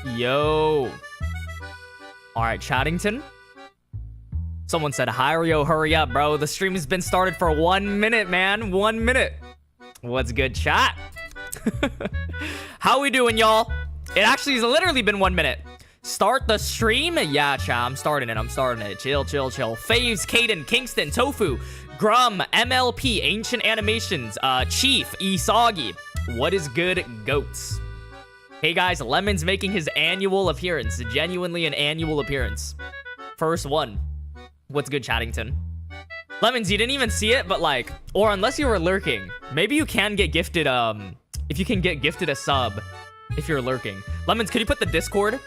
Yo. All right, Chattington. Someone said, Hiryo, hurry up, bro. The stream has been started for 1 minute, man. 1 minute. What's good, chat? How we doing, y'all? It actually has literally been 1 minute. Start the stream? Yeah, chat. I'm starting it. Chill. Faves, Kaden, Kingston, Tofu, Grum, MLP, Ancient Animations, Chief, Isagi. What is good, goats? Hey, guys. Lemon's making his annual appearance. Genuinely an annual appearance. First one. What's good, Chattington? Lemons, you didn't even see it, but like, or unless you were lurking, maybe you can get gifted, if you can get gifted a sub if you're lurking. Lemons, could you put the Discord?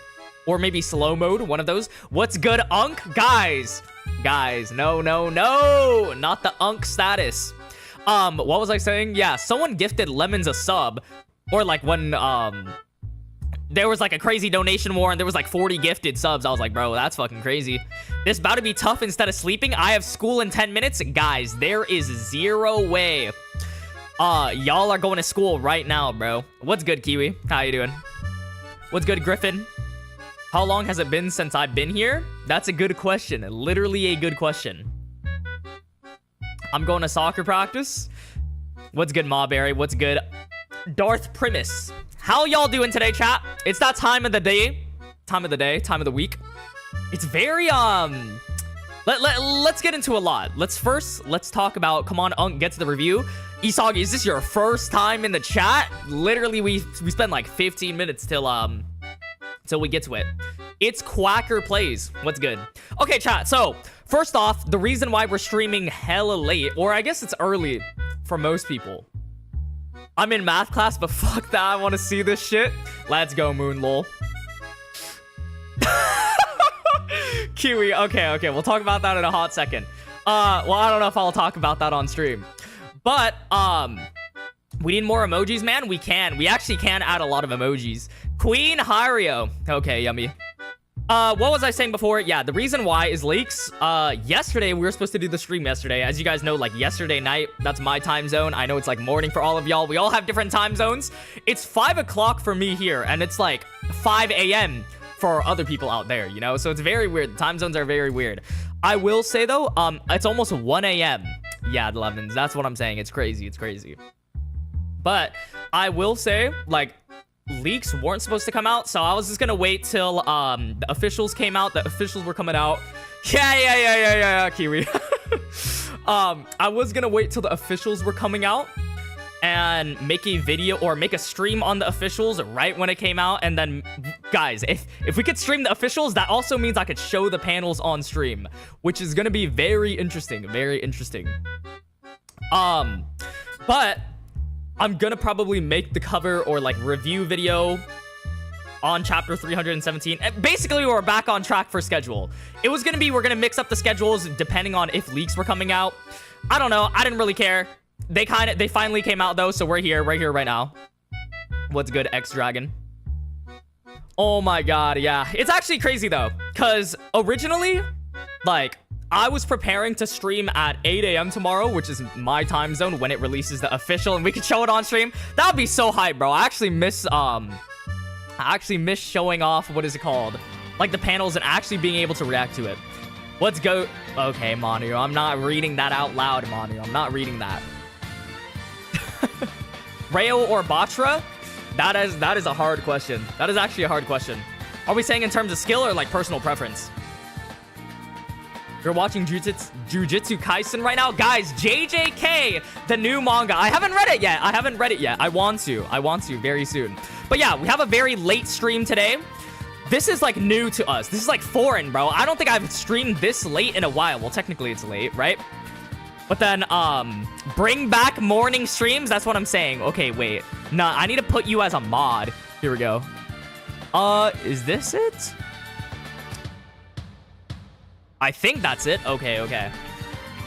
Or maybe slow mode, one of those. What's good, Unk? Guys, no, not the Unk status. What was I saying? Yeah, someone gifted Lemons a sub, or like when, there was like a crazy donation war and there was like 40 gifted subs. I was like, bro, that's fucking crazy. This about to be tough instead of sleeping. I have school in 10 minutes. Guys, there is zero way. Y'all are going to school right now, bro. What's good, Kiwi? How you doing? What's good, Griffin? How long has it been since I've been here? That's a good question. Literally a good question. I'm going to soccer practice. What's good, Mawberry? What's good? Darth Primus. How y'all doing today, chat? It's that time of the day. Time of the week. It's very, let's get into a lot. Let's talk about, come on, Unk, get to the review. Isagi, is this your first time in the chat? Literally, we spent like 15 minutes till we get to it. It's Quacker Plays. What's good? Okay, chat, so first off, the reason why we're streaming hella late, or I guess it's early for most people. I'm in math class, but fuck that. I want to see this shit. Let's go, Moon, lol. Kiwi, okay. We'll talk about that in a hot second. Well, I don't know if I'll talk about that on stream. But, we need more emojis, man. We actually can add a lot of emojis. Queen Hiryo. Okay, yummy. What was I saying before? Yeah, the reason why is leaks. Yesterday, we were supposed to do the stream yesterday. As you guys know, like yesterday night, that's my time zone. I know it's like morning for all of y'all. We all have different time zones. It's 5 o'clock for me here, and it's like 5 a.m. for other people out there, you know? So it's very weird. The time zones are very weird. I will say, though, it's almost 1 a.m. Yeah, Lemons, that's what I'm saying. It's crazy. But I will say, like, leaks weren't supposed to come out, so I was just gonna wait till the officials came out. The officials were coming out. Yeah, Kiwi. I was gonna wait till the officials were coming out and make a video or make a stream on the officials right when it came out. And then, guys, if we could stream the officials, that also means I could show the panels on stream, which is gonna be very interesting. But I'm gonna probably make the cover or like review video on chapter 317. Basically, we're back on track for schedule. It was gonna be, we're gonna mix up the schedules depending on if leaks were coming out. I don't know. I didn't really care. They finally came out though, so we're here right now. What's good, X-Dragon? Oh my god, yeah. It's actually crazy though, because originally, like, I was preparing to stream at 8 a.m. tomorrow, which is my time zone when it releases the official, and we could show it on stream. That would be so hype, bro. I actually miss showing off, what is it called? Like the panels and actually being able to react to it. Let's go. Okay, Manu, I'm not reading that out loud, Manu. I'm not reading that. Rayo or Batra? That is a hard question. That is actually a hard question. Are we saying in terms of skill or like personal preference? You're watching Jujutsu Kaisen right now? Guys, JJK, the new manga. I haven't read it yet. I want to very soon. But yeah, we have a very late stream today. This is like new to us. This is like foreign, bro. I don't think I've streamed this late in a while. Well, technically it's late, right? But then, bring back morning streams. That's what I'm saying. Okay, wait. Nah, I need to put you as a mod. Here we go. Is this it? I think that's it. Okay.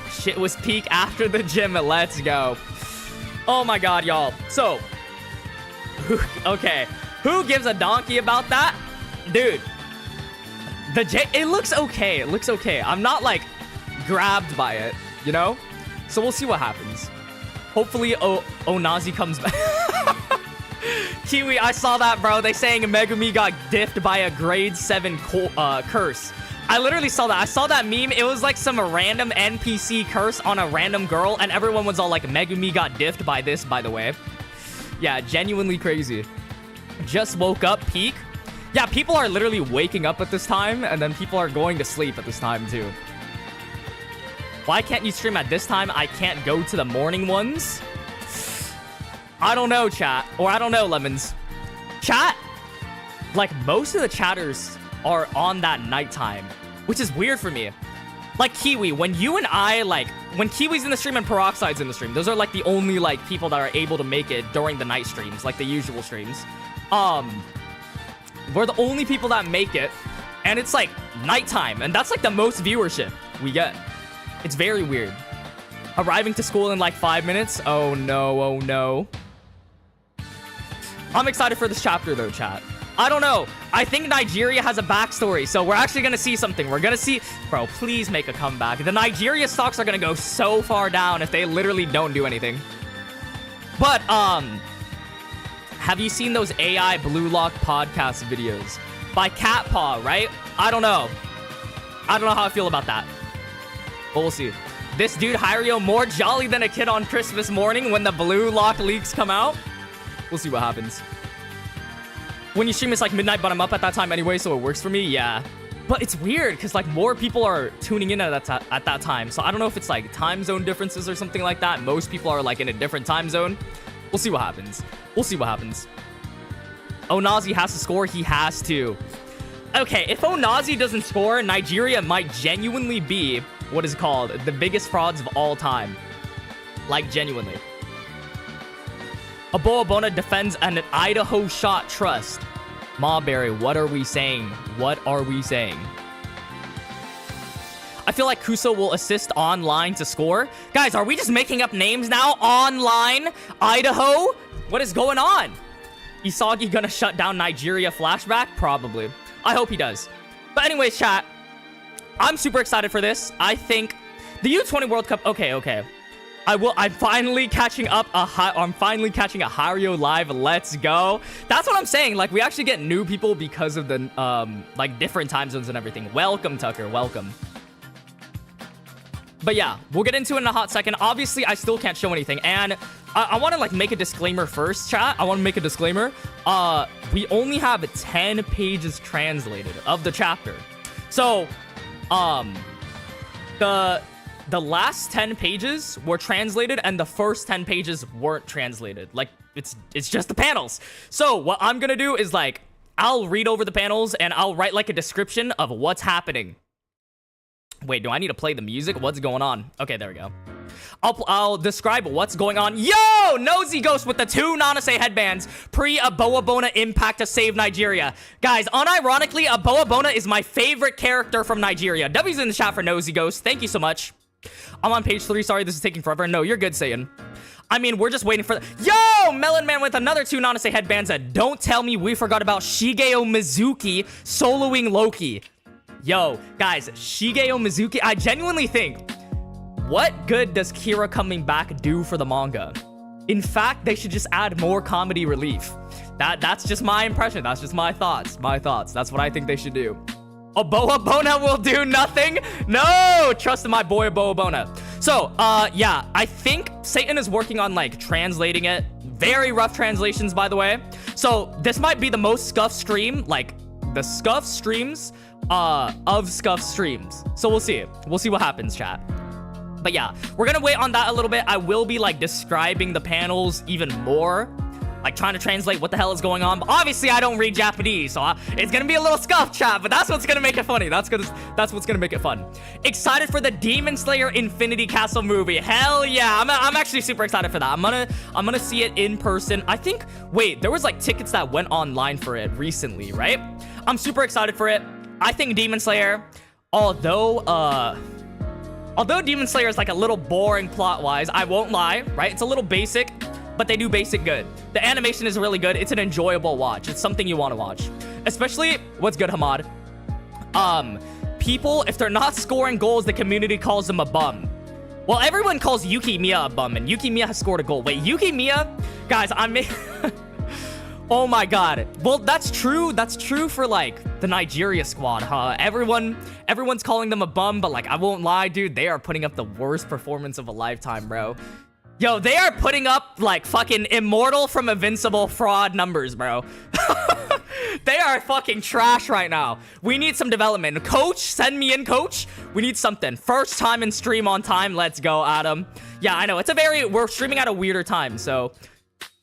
Shit was peak after the gym. Let's go. Oh my god, y'all. So, okay. Who gives a donkey about that? Dude. It looks okay. I'm not, like, grabbed by it, you know? So we'll see what happens. Hopefully, Onazi comes back. Kiwi, I saw that, bro. They saying Megumi got diffed by a grade 7 curse. I literally saw that. I saw that meme. It was like some random NPC curse on a random girl, and everyone was all like, Megumi got diffed by this, by the way. Yeah, genuinely crazy. Just woke up, peak. Yeah, people are literally waking up at this time, and then people are going to sleep at this time, too. Why can't you stream at this time? I can't go to the morning ones? I don't know, chat. Or I don't know, Lemons. Chat, like, most of the chatters are on that nighttime, which is weird for me. Like Kiwi, when you and I, like, when Kiwi's in the stream and Peroxide's in the stream, those are, like, the only, like, people that are able to make it during the night streams, like the usual streams. We're the only people that make it, and it's, like, nighttime, and that's, like, the most viewership we get. It's very weird. Arriving to school in like 5 minutes. Oh no, oh no. I'm excited for this chapter though, chat. I don't know. I think Nigeria has a backstory, so we're actually gonna see something. We're gonna see... Bro, please make a comeback. The Nigeria stocks are gonna go so far down if they literally don't do anything. But, have you seen those AI BLUELOCK podcast videos? By Cat Paw, right? I don't know. I don't know how I feel about that. But we'll see. This dude, Hiryo, more jolly than a kid on Christmas morning when the BLUELOCK leaks come out. We'll see what happens. When you stream, it's like midnight, but I'm up at that time anyway, so it works for me. Yeah. But it's weird, because like more people are tuning in at that time. So I don't know if it's like time zone differences or something like that. Most people are like in a different time zone. We'll see what happens. We'll see what happens. Onazi has to score. He has to. Okay, if Onazi doesn't score, Nigeria might genuinely be... what is called the biggest frauds of all time. Like, genuinely. Aboabona defends an Idaho shot trust. Mawberry, what are we saying? What are we saying? I feel like Kuso will assist online to score. Guys, are we just making up names now? Online? Idaho? What is going on? Isagi gonna shut down Nigeria flashback? Probably. I hope he does. But anyways, chat. I'm super excited for this. I think the U20 World Cup. Okay. I'm finally catching up. I'm finally catching a Hiryo live. Let's go. That's what I'm saying. Like, we actually get new people because of the like different time zones and everything. Welcome, Tucker. Welcome. But yeah, we'll get into it in a hot second. Obviously, I still can't show anything, and I want to like make a disclaimer first, chat. I want to make a disclaimer. We only have 10 pages translated of the chapter, so. The last 10 pages were translated and the first 10 pages weren't translated. Like, it's just the panels. So what I'm gonna do is like, I'll read over the panels and I'll write like a description of what's happening. Wait, do I need to play the music? What's going on? Okay, there we go. I'll describe what's going on. Yo! Nosy Ghost with the 2 Nanase headbands. Pre-Aboabona impact to save Nigeria. Guys, unironically, Aboabona is my favorite character from Nigeria. W's in the chat for Nosy Ghost. Thank you so much. I'm on page 3. Sorry, this is taking forever. No, you're good, Saiyan. I mean, we're just waiting for... Yo! Melon Man with another 2 Nanase headbands. Don't tell me we forgot about Shigeo Mizuki soloing Loki. Yo, guys, Shigeo Mizuki... I genuinely think... what good does Kira coming back do for the manga? In fact, they should just add more comedy relief. That's just my impression. That's just my thoughts. That's what I think they should do. Aboabona will do nothing? No! Trust in my boy Aboabona. So, yeah, I think Satan is working on, like, translating it. Very rough translations, by the way. So, this might be the most scuffed stream, like, the scuffed streams, of scuffed streams. So, we'll see. We'll see what happens, chat. But yeah, we're gonna wait on that a little bit. I will be like describing the panels even more, like trying to translate what the hell is going on. But obviously I don't read Japanese, so it's gonna be a little scuffed, chat, but that's what's gonna make it funny. That's what's gonna make it fun. Excited for the Demon Slayer Infinity Castle movie. Hell yeah, I'm actually super excited for that. I'm gonna see it in person. I think, wait, there was like tickets that went online for it recently, right? I'm super excited for it. I think Demon Slayer, although Demon Slayer is like a little boring plot-wise, I won't lie, right? It's a little basic, but they do basic good. The animation is really good. It's an enjoyable watch. It's something you want to watch. Especially, what's good, Hamad? People, if they're not scoring goals, the community calls them a bum. Well, everyone calls Yuki Miya a bum, and Yuki Miya has scored a goal. Wait, Yuki Miya? Guys, Oh my god. Well, that's true. That's true for like the Nigeria squad, huh? Everyone's calling them a bum, but like I won't lie, dude, they are putting up the worst performance of a lifetime, bro. Yo, they are putting up like fucking Immortal from Invincible fraud numbers, bro. They are fucking trash right now. We need some development. Coach, send me in, coach. We need something. First time in stream on time. Let's go, Adam. Yeah, I know. We're streaming at a weirder time, so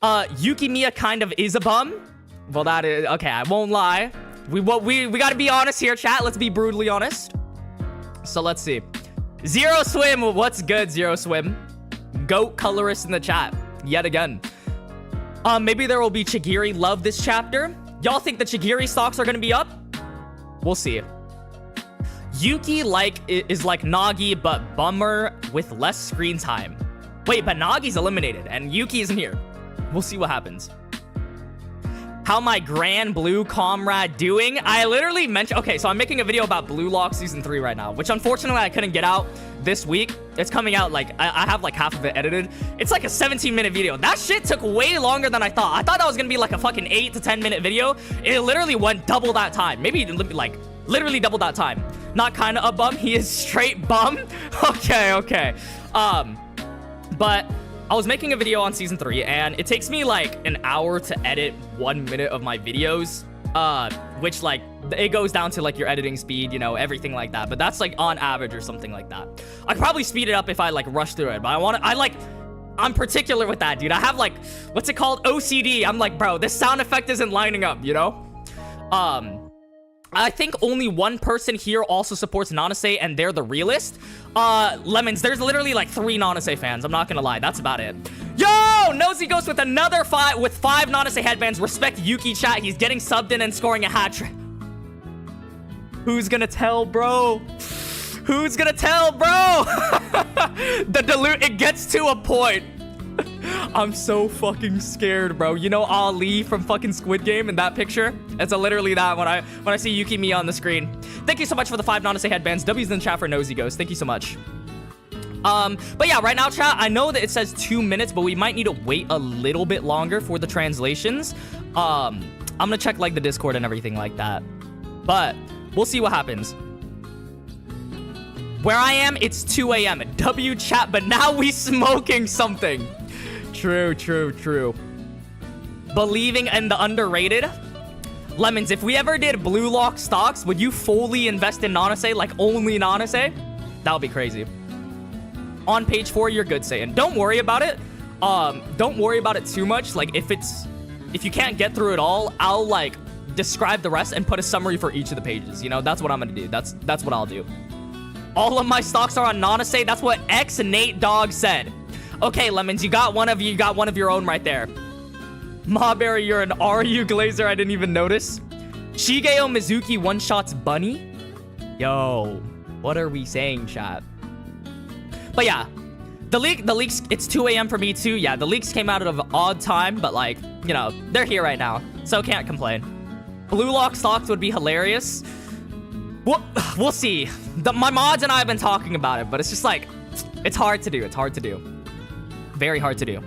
Yukimiya kind of is a bum. Well, that is okay. I won't lie. We gotta be honest here, chat. Let's be brutally honest. So let's see. Zero Swim. What's good, Zero Swim? Goat colorist in the chat yet again. Maybe there will be Chigiri. Love this chapter. Y'all think the Chigiri stocks are gonna be up? We'll see. Yuki is like Nagi, but bummer with less screen time. Wait, but Nagi's eliminated and Yuki isn't here. We'll see what happens. How my grand blue comrade doing? I literally mentioned... Okay, so I'm making a video about BLUELOCK Season 3 right now, which unfortunately I couldn't get out this week. It's coming out, like, I have, like, half of it edited. It's, like, a 17-minute video. That shit took way longer than I thought. I thought that was gonna be, like, a fucking 8 to 10-minute video. It literally went double that time. Maybe, like, literally double that time. Not kinda a bum. He is straight bum. Okay. But... I was making a video on Season 3, and it takes me, like, an hour to edit 1 minute of my videos, which, like, it goes down to, like, your editing speed, you know, everything like that, but that's, like, on average or something like that. I could probably speed it up if I, like, rush through it, but I'm particular with that, dude. I have, like, what's it called? OCD. I'm like, bro, this sound effect isn't lining up, you know? I think only one person here also supports Nanase, and they're the realist. Lemons, there's literally like 3 Nanase fans. I'm not gonna lie, that's about it. Yo, Nosy Ghost with another 5 Nanase headbands. Respect Yuki, chat. He's getting subbed in and scoring a hat trick. Who's gonna tell, bro? Who's gonna tell, bro? It gets to a point. I'm so fucking scared, bro. You know Ali from fucking Squid Game in that picture? It's literally that when I see Yukimiya on the screen. Thank you so much for the 5 Nanase headbands. W's in the chat for Nosy Ghost. Thank you so much. But yeah, right now, chat, I know that it says 2 minutes, but we might need to wait a little bit longer for the translations. I'm gonna check like the Discord and everything like that. But we'll see what happens. Where I am, it's 2 a.m. W chat, but now we smoking something. True. Believing in the underrated. Lemons, if we ever did BLUELOCK stocks, would you fully invest in Nanase, like only Nanase? That would be crazy. On page 4, you're good, Satan. Don't worry about it. Don't worry about it too much. Like if you can't get through it all, I'll like describe the rest and put a summary for each of the pages. You know, that's what I'm gonna do. That's what I'll do. All of my stocks are on Nanase. That's what Nate Dog said. Okay, Lemons, you got one of your own right there. Mawberry, you're an RU Glazer. I didn't even notice. Shigeo Mizuki one-shots Bunny. Yo, what are we saying, chat? But yeah, the leaks, it's 2 a.m. for me too. Yeah, the leaks came out at an odd time, but like, you know, they're here right now, so can't complain. BLUELOCK stocks would be hilarious. We'll see. My mods and I have been talking about it, but it's just like, it's hard to do. Very hard to do.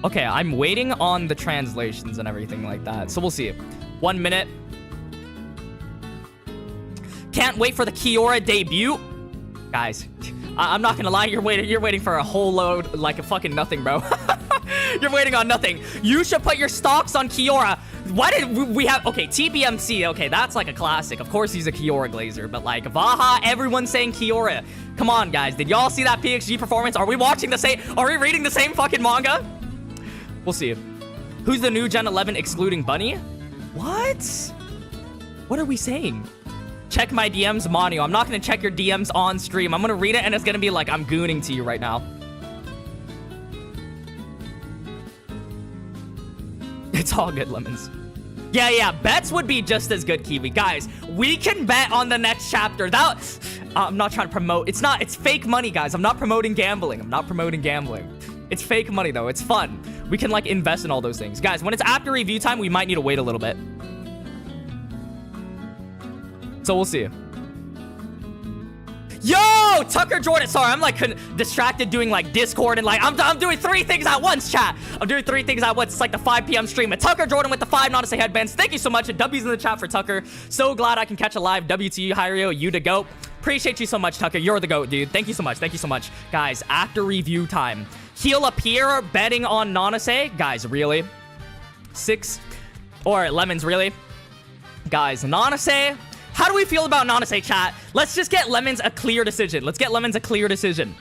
Okay, I'm waiting on the translations and everything like that. So we'll see. 1 minute. Can't wait for the Kiora debut. Guys, I'm not gonna lie, you're waiting for a whole load, like a fucking nothing, bro. You're waiting on nothing. You should put your stocks on Kiora. Why did we have... Okay, TBMC. Okay, that's like a classic. Of course he's a Kiora Glazer, but like Vaha, everyone's saying Kiora. Come on, guys. Did y'all see that PXG performance? Are we watching the same... Are we reading the same fucking manga? We'll see. Who's the new Gen 11 excluding Bunny? What? What are we saying? Check my DMs, Manio. I'm not going to check your DMs on stream. I'm going to read it and it's going to be like I'm gooning to you right now. It's all good, Lemons. Yeah, bets would be just as good, Kiwi. Guys, we can bet on the next chapter. I'm not trying to promote. It's fake money, guys. I'm not promoting gambling. It's fake money, though. It's fun. We can, like, invest in all those things. Guys, when it's after review time, we might need to wait a little bit. So we'll see. Yo! Oh, Tucker Jordan. Sorry, I'm like distracted doing like Discord and like I'm doing 3 things at once, chat. I'm doing 3 things at once. It's like the 5 p.m. stream. And Tucker Jordan with the 5 not to say headbands. Thank you so much. And W's in the chat for Tucker. So glad I can catch a live. W to you, Hiryo. You the GOAT. Appreciate you so much, Tucker. You're the GOAT, dude. Thank you so much. Thank you so much. Guys, after review time. He'll appear betting on Nanase. Guys, really? 6 or Lemons, really? Guys, Nanase. How do we feel about Nanase, chat? Let's just get Lemons a clear decision. Let's get Lemons a clear decision.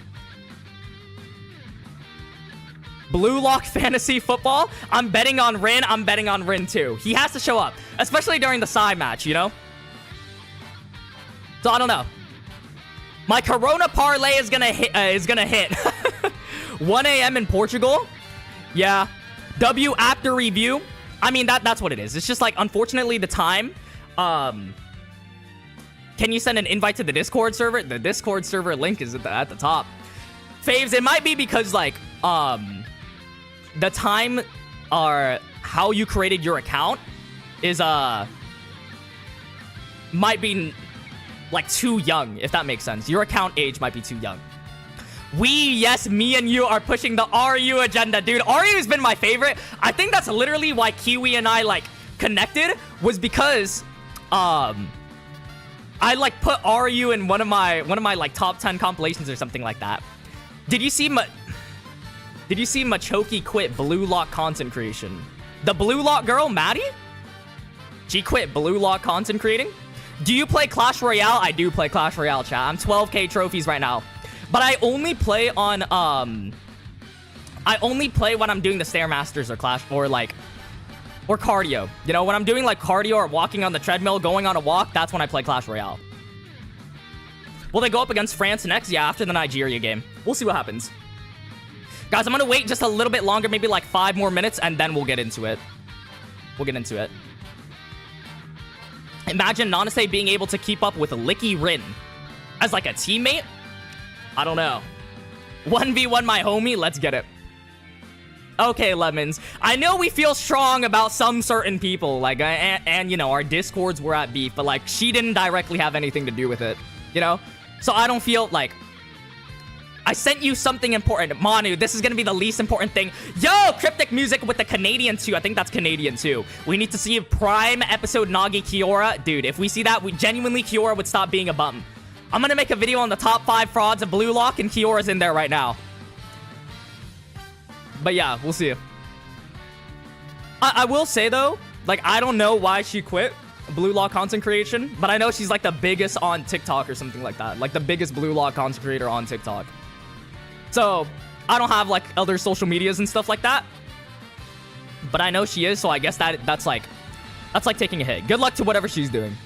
Blue Lock Fantasy Football. I'm betting on Rin. I'm betting on Rin too. He has to show up, especially during the side match, you know? So I don't know. My Corona parlay is gonna hit. 1 a.m. in Portugal. Yeah. W after review. I mean, that's what it is. It's just like, unfortunately, the time. Can you send an invite to the Discord server? The Discord server link is at the top. Faves, it might be because, like, the time or how you created your account is, might be, like, too young, if that makes sense. Your account age might be too young. Yes, me and you are pushing the RU agenda, dude. RU's been my favorite. I think that's literally why Kiwi and I, like, connected, was because, I like put RU in one of my like top 10 compilations or something like that. Did you see Machoki quit Blue Lock content creation? The Blue Lock girl, Maddie? She quit Blue Lock content creating? Do you play Clash Royale? I do play Clash Royale, chat. I'm 12k trophies right now. But I only play on I only play when I'm doing the Stairmasters or Clash or cardio. You know, when I'm doing like cardio or walking on the treadmill, going on a walk, that's when I play Clash Royale. Will they go up against France next? Yeah, after the Nigeria game. We'll see what happens. Guys, I'm gonna wait just a little bit longer, maybe like 5 more minutes, and then we'll get into it. We'll get into it. Imagine Nanase being able to keep up with Licky Rin as like a teammate. I don't know. 1v1 my homie, let's get it. Okay, Lemons. I know we feel strong about some certain people, like, and you know, our Discords were at beef, but like, she didn't directly have anything to do with it, you know? So I don't feel like, I sent you something important. Manu, this is gonna be the least important thing. Yo, Cryptic Music with the Canadian too. I think that's Canadian too. We need to see Prime episode Nagi Kiora. Dude, if we see that, we genuinely, Kiora would stop being a bum. I'm gonna make a video on the top 5 frauds of Blue Lock, and Kiora's in there right now. But yeah, we'll see. I will say though, like, I don't know why she quit Blue Lock content creation, but I know she's like the biggest on TikTok or something like that. Like the biggest Blue Lock content creator on TikTok. So I don't have like other social medias and stuff like that, but I know she is. So I guess that's like taking a hit. Good luck to whatever she's doing.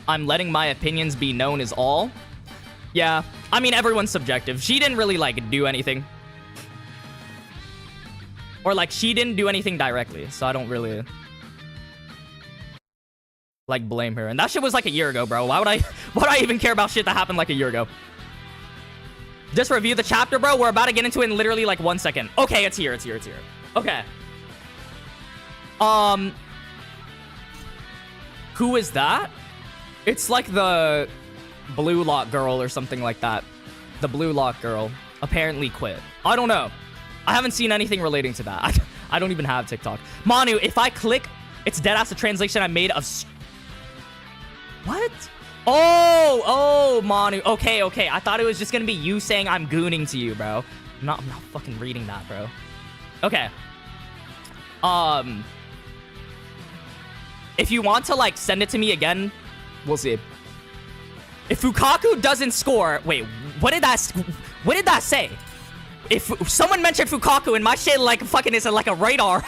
I'm letting my opinions be known as all. Yeah, I mean, everyone's subjective. She didn't really like do anything. Or like, she didn't do anything directly, so I don't really like blame her. And that shit was like a year ago, bro. Why would I even care about shit that happened like a year ago? Just review the chapter, bro. We're about to get into it in literally like 1 second. Okay, it's here. Okay. Who is that? It's like the Blue Lock girl or something like that. The Blue Lock girl apparently quit. I don't know. I haven't seen anything relating to that. I don't even have TikTok. Manu, if I click, it's deadass the translation I made of... What? Oh, Manu. Okay. I thought it was just gonna be you saying I'm gooning to you, bro. I'm not fucking reading that, bro. Okay. If you want to, like, send it to me again, we'll see. If Fukaku doesn't score... Wait, what did that say? If someone mentioned Fukaku and my shit, like, fucking is like a radar.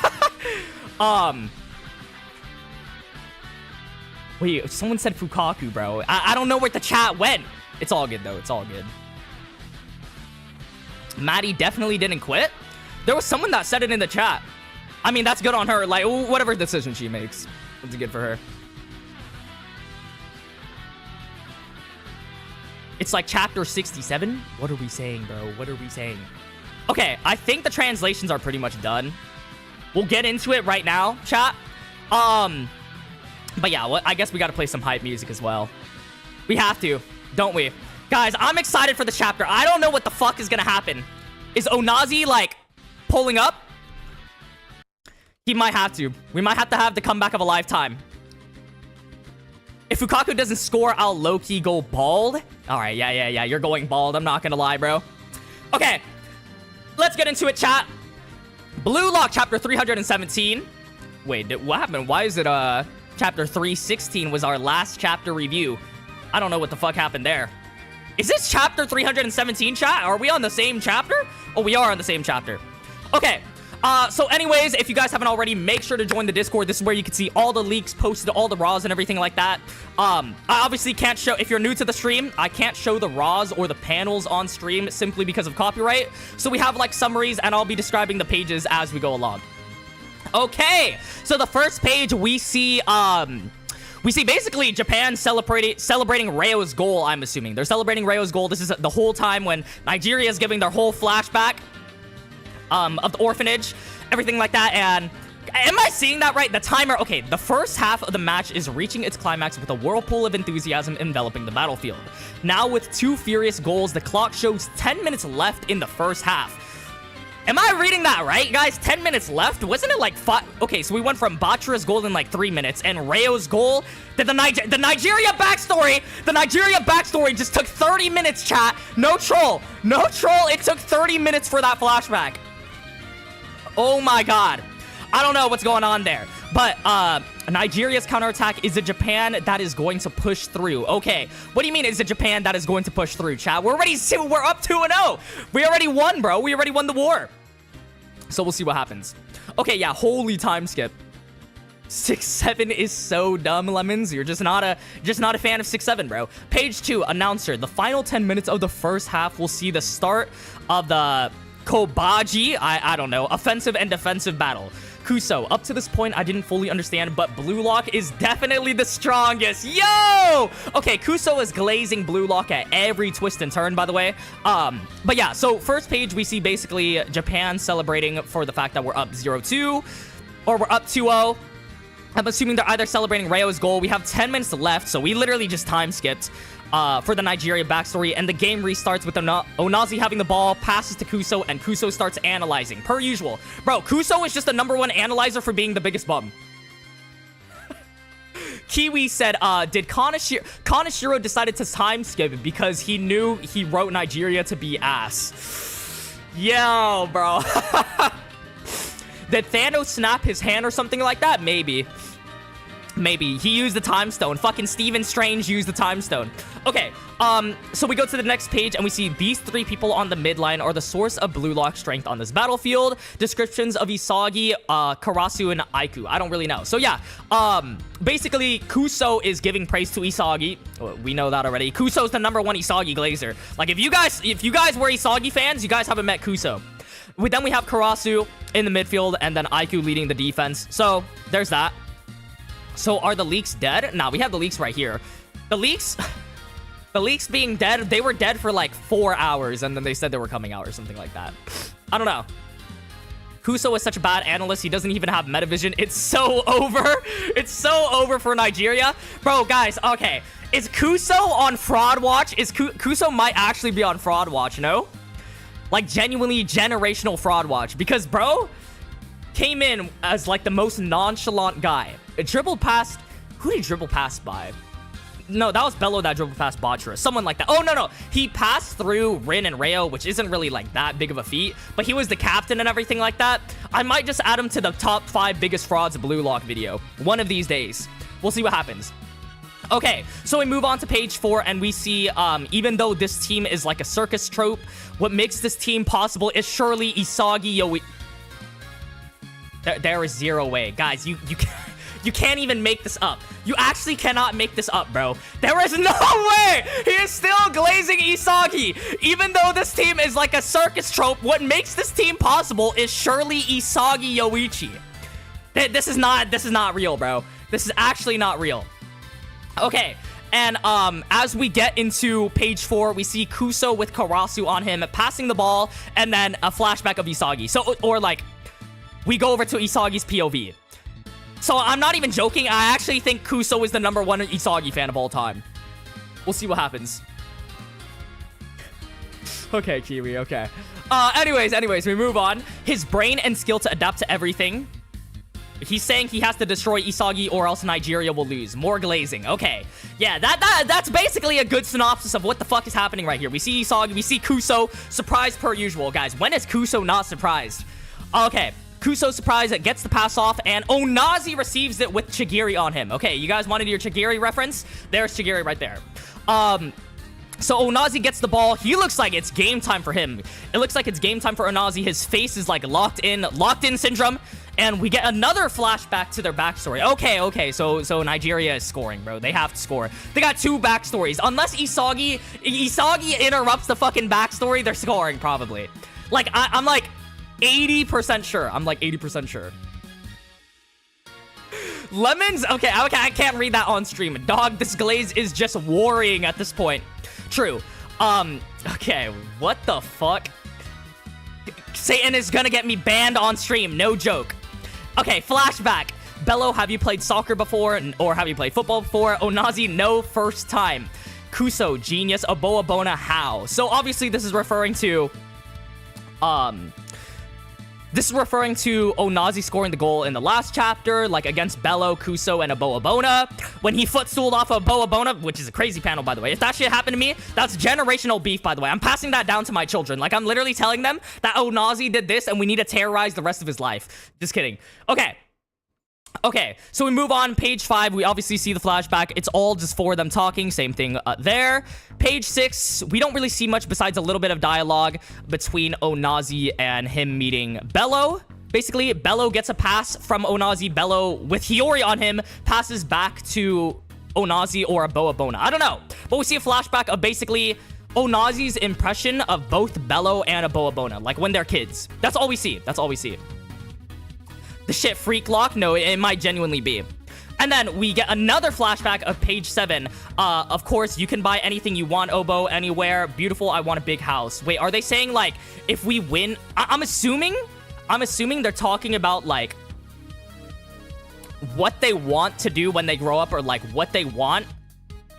Wait, someone said Fukaku, bro. I don't know where the chat went. It's all good, though. It's all good. Maddie definitely didn't quit. There was someone that said it in the chat. I mean, that's good on her. Like, whatever decision she makes. That's good for her. It's like chapter 67. What are we saying, bro? What are we saying? Okay, I think the translations are pretty much done. We'll get into it right now, chat. But yeah, I guess we gotta play some hype music as well. We have to. Don't we? Guys, I'm excited for the chapter. I don't know what the fuck is gonna happen. Is Onazi, like, pulling up? He might have to. We might have to have the comeback of a lifetime. If Fukaku doesn't score, I'll low-key go bald. Alright, yeah. You're going bald. I'm not gonna lie, bro. Okay. Let's get into it, chat. Blue Lock, chapter 317. Wait, what happened? Why is it, chapter 316 was our last chapter review? I don't know what the fuck happened there. Is this chapter 317, chat? Are we on the same chapter? Oh, we are on the same chapter. Okay. So anyways, if you guys haven't already, make sure to join the Discord. This is where you can see all the leaks posted, all the raws and everything like that. I obviously can't show, if you're new to the stream, I can't show the raws or the panels on stream simply because of copyright. So we have like summaries and I'll be describing the pages as we go along. Okay, so the first page we see basically Japan celebrating Ryo's goal, I'm assuming. They're celebrating Ryo's goal. This is the whole time when Nigeria is giving their whole flashback of the orphanage, everything like that. And am I seeing that right? The timer, okay, the first half of the match is reaching its climax with a whirlpool of enthusiasm enveloping the battlefield. Now with 2 furious goals, the clock shows 10 minutes left in the first half. Am I reading that right, guys? 10 minutes left? Wasn't it like 5? Okay, so we went from Bachira's goal in like 3 minutes, and Ryo's goal, the Nigeria backstory just took 30 minutes, chat. No troll. No troll. It took 30 minutes for that flashback. Oh my god. I don't know what's going on there. But Nigeria's counterattack is a Japan that is going to push through. Okay, what do you mean is a Japan that is going to push through, chat? We're up 2-0. We already won, bro. We already won the war. So we'll see what happens. Okay, yeah, holy time skip. 6-7 is so dumb, Lemons. You're just not a fan of 6-7, bro. Page 2, announcer. The final 10 minutes of the first half will see the start of the Kobaji, I don't know, offensive and defensive battle. Kuso, up to this point, I didn't fully understand, but Blue Lock is definitely the strongest. Yo! Okay, Kuso is glazing Blue Lock at every twist and turn, by the way. But yeah, so first page, we see basically Japan celebrating for the fact that we're up 0-2, or we're up 2-0. I'm assuming they're either celebrating Ryo's goal. We have 10 minutes left, so we literally just time skipped for the Nigeria backstory, and the game restarts with Onazi having the ball, passes to Kuso, and Kuso starts analyzing, per usual. Bro, Kuso is just the #1 analyzer for being the biggest bum. Kiwi said, did Kaneshiro decided to time skip because he knew he wrote Nigeria to be ass? Yo, bro. Did Thanos snap his hand or something like that? Maybe. Maybe. He used the time stone. Fucking Stephen Strange used the time stone. Okay, so we go to the next page and we see these 3 people on the midline are the source of Blue Lock strength on this battlefield. Descriptions of Isagi, Karasu, and Aiku. I don't really know. So yeah, basically Kuso is giving praise to Isagi. We know that already. Kuso's the #1 Isagi glazer. Like if you guys were Isagi fans, you guys haven't met Kuso. Then we have Karasu in the midfield and then Aiku leading the defense. So there's that. So are the leaks dead? Nah, we have the leaks right here. The leaks being dead, they were dead for like 4 hours and then they said they were coming out or something like that. I don't know. Kuso is such a bad analyst. He doesn't even have metavision. It's so over. It's so over for Nigeria. Bro, guys, okay. Is Kuso on fraud watch? Kuso might actually be on fraud watch, no? Like genuinely generational fraud watch, because bro came in as like the most nonchalant guy. It dribbled past, who did he dribble past by? No, that was Bello that dribbled past Bachira, someone like that. Oh no, he passed through Rin and Ryo, which isn't really like that big of a feat, but he was the captain and everything like that. I might just add him to the top 5 biggest frauds Blue Lock video one of these days. We'll see what happens. Okay, so we move on to page 4 and we see, even though this team is like a circus trope, what makes this team possible is surely Isagi Yoi. There is zero way. Guys, you can't even make this up. You actually cannot make this up, bro. There is no way! He is still glazing Isagi. Even though this team is like a circus trope, what makes this team possible is surely Isagi Yoichi. This is not real, bro. This is actually not real. Okay, and as we get into page 4, we see Kuso with Karasu on him, passing the ball, and then a flashback of Isagi. So, or like, we go over to Isagi's POV. So I'm not even joking. I actually think Kuso is the #1 Isagi fan of all time. We'll see what happens. Okay, Kiwi, okay. Anyways, we move on. His brain and skill to adapt to everything. He's saying he has to destroy Isagi or else Nigeria will lose. More glazing. Okay. Yeah, that's basically a good synopsis of what the fuck is happening right here. We see Isagi, we see Kuso. Surprised per usual, guys. When is Kuso not surprised? Okay. Kuso surprised, gets the pass off, and Onazi receives it with Chigiri on him. Okay, you guys wanted your Chigiri reference? There's Chigiri right there. So Onazi gets the ball. He looks like it's game time for him. It looks like it's game time for Onazi. His face is like locked in syndrome. And we get another flashback to their backstory. Okay. So Nigeria is scoring, bro. They have to score. They got 2 backstories. Unless Isagi interrupts the fucking backstory, they're scoring probably. Like, I'm like 80% sure. I'm like 80% sure. Lemons? Okay, I can't read that on stream. Dog, this glaze is just worrying at this point. True. Okay, what the fuck? Satan is gonna get me banned on stream, no joke. Okay, flashback. Bello, have you played soccer before? Or have you played football before? Onazi, no, first time. Kuso, genius. Aboa Bona, how? So obviously this is referring to Onazi scoring the goal in the last chapter, like against Bello, Kuso, and Aboa Bona. When he footstooled off of Aboa Bona, which is a crazy panel, by the way. If that shit happened to me, that's generational beef, by the way. I'm passing that down to my children. Like, I'm literally telling them that Onazi did this, and we need to terrorize the rest of his life. Just kidding. Okay, so we move on. Page 5, we obviously see the flashback. It's all just 4 of them talking. Same thing there. Page 6, we don't really see much besides a little bit of dialogue between Onazi and him meeting Bello. Basically, Bello gets a pass from Onazi. Bello, with Hiyori on him, passes back to Onazi or Aboa Bona. I don't know. But we see a flashback of basically Onazi's impression of both Bello and Aboa Bona. Like, when they're kids. That's all we see. The shit freak lock? No, it might genuinely be. And then we get another flashback of page 7. Of course, you can buy anything you want, Obo, anywhere. Beautiful, I want a big house. Wait, are they saying, like, if we win... I'm assuming they're talking about, like, what they want to do when they grow up, or, like, what they want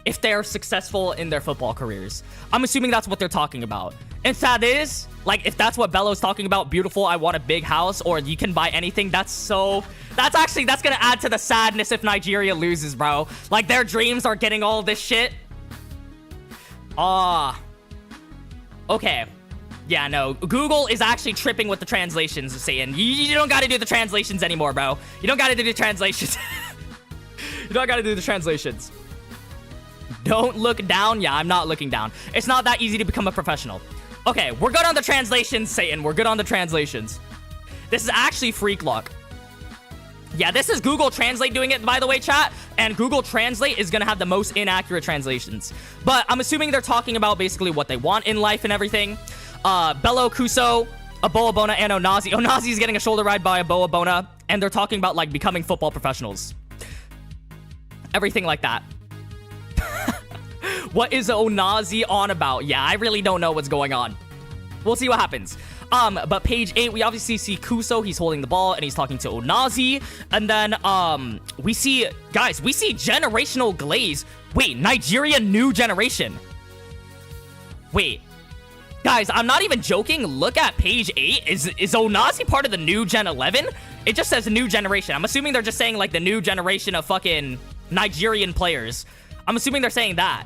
if they're successful in their football careers. I'm assuming that's what they're talking about. If that is, like, if that's what Bello's talking about, beautiful, I want a big house, or you can buy anything, that's gonna add to the sadness if Nigeria loses, bro. Like, their dreams are getting all this shit. Okay. Yeah, no, Google is actually tripping with the translations, saying, you don't gotta do the translations anymore, bro. You don't gotta do the translations. You don't gotta do the translations. Don't look down. Yeah, I'm not looking down. It's not that easy to become a professional. Okay, we're good on the translations, Satan. We're good on the translations. This is actually freak lock. Yeah, this is Google Translate doing it, by the way, chat. And Google Translate is going to have the most inaccurate translations. But I'm assuming they're talking about basically what they want in life and everything. Bello, Kuso, Aboa Bona, and Onazi. Onazi is getting a shoulder ride by Aboa Bona. And they're talking about, like, becoming football professionals. Everything like that. What is Onazi on about? Yeah, I really don't know what's going on. We'll see what happens. But page 8, we obviously see Kuso. He's holding the ball, and he's talking to Onazi. And then, we see generational glaze. Wait, Nigeria new generation. Wait. Guys, I'm not even joking. Look at page 8. Is Onazi part of the new Gen 11? It just says new generation. I'm assuming they're just saying, like, the new generation of fucking Nigerian players. I'm assuming they're saying that.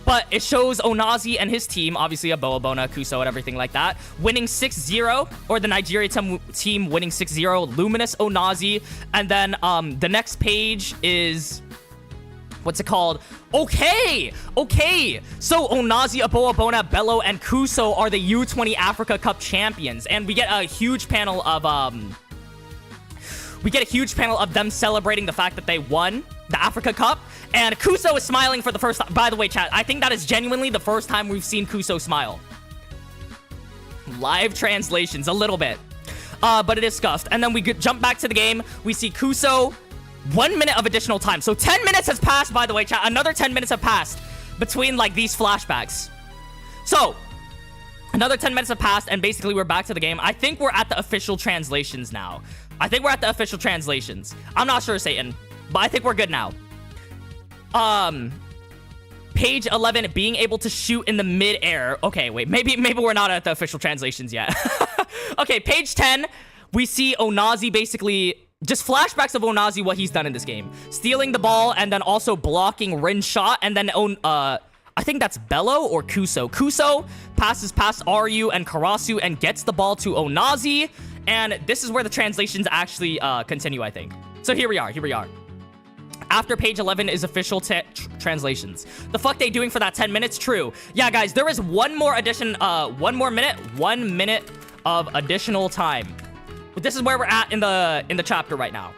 But it shows Onazi and his team, obviously Aboa Bona, Kuso, and everything like that, winning 6-0, or the Nigeria team winning 6-0, Luminous Onazi. And then the next page is... what's it called? Okay! So Onazi, Aboa Bona, Bello, and Kuso are the U20 Africa Cup champions. And we get a huge panel of... them celebrating the fact that they won the Africa Cup. And Kuso is smiling for the first time. By the way, chat, I think that is genuinely the first time we've seen Kuso smile. Live translations, a little bit. But it is scuffed. And then we jump back to the game. We see Kuso, 1 minute of additional time. So 10 minutes has passed, by the way, chat. Another 10 minutes have passed between, like, these flashbacks. So, another 10 minutes have passed, and basically we're back to the game. I think we're at the official translations now. I'm not sure, Satan, but I think we're good now. Page 11, being able to shoot in the mid-air. Okay, wait, maybe we're not at the official translations yet. Okay, page 10, we see Onazi basically... Just flashbacks of Onazi, what he's done in this game. Stealing the ball, and then also blocking Rin's shot, and then, I think that's Bello or Kuso. Kuso passes past Ryu and Karasu and gets the ball to Onazi, and this is where the translations actually, continue, I think. So here we are. After page 11 is official translations. The fuck they doing for that 10 minutes? True. Yeah, guys, there is one more minute. 1 minute of additional time. But this is where we're at in the chapter right now.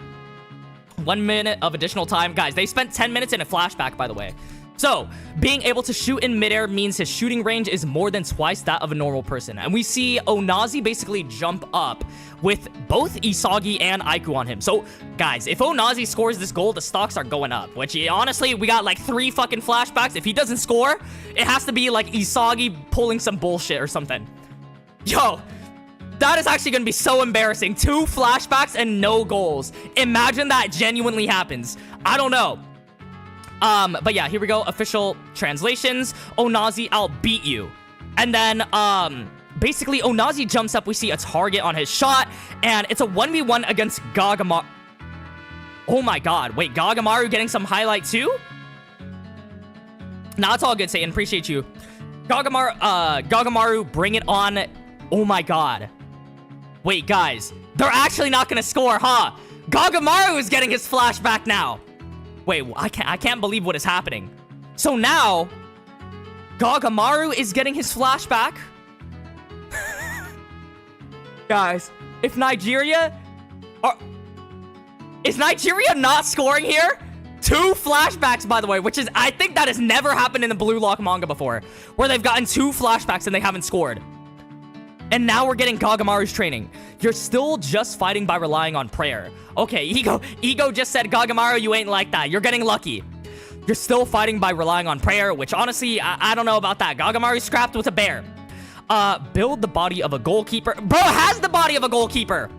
1 minute of additional time. Guys, they spent 10 minutes in a flashback, by the way. So, being able to shoot in midair means his shooting range is more than twice that of a normal person. And we see Onazi basically jump up with both Isagi and Aiku on him. So, guys, if Onazi scores this goal, the stocks are going up. Which, honestly, we got like 3 fucking flashbacks. If he doesn't score, it has to be like Isagi pulling some bullshit or something. Yo, that is actually going to be so embarrassing. 2 flashbacks and no goals. Imagine that genuinely happens. I don't know. But yeah, here we go. Official translations. Onazi, I'll beat you. And then, basically, Onazi jumps up. We see a target on his shot. And it's a 1v1 against Gagamaru. Oh my god. Wait, Gagamaru getting some highlight too? Nah, it's all good, Satan. Appreciate you. Gagamaru, bring it on. Oh my god. Wait, guys. They're actually not gonna score, huh? Gagamaru is getting his flashback now. Wait, I can't believe what is happening. So now, Gagamaru is getting his flashback. Guys, if Nigeria... Is Nigeria not scoring here? 2 flashbacks, by the way, which is... I think that has never happened in the BLUELOCK manga before, where they've gotten 2 flashbacks and they haven't scored. And now we're getting Gagamaru's training. You're still just fighting by relying on prayer. Okay, Ego just said, Gagamaru, you ain't like that. You're getting lucky. You're still fighting by relying on prayer, which honestly, I don't know about that. Gagamaru's scrapped with a bear. Build the body of a goalkeeper. Bro has the body of a goalkeeper.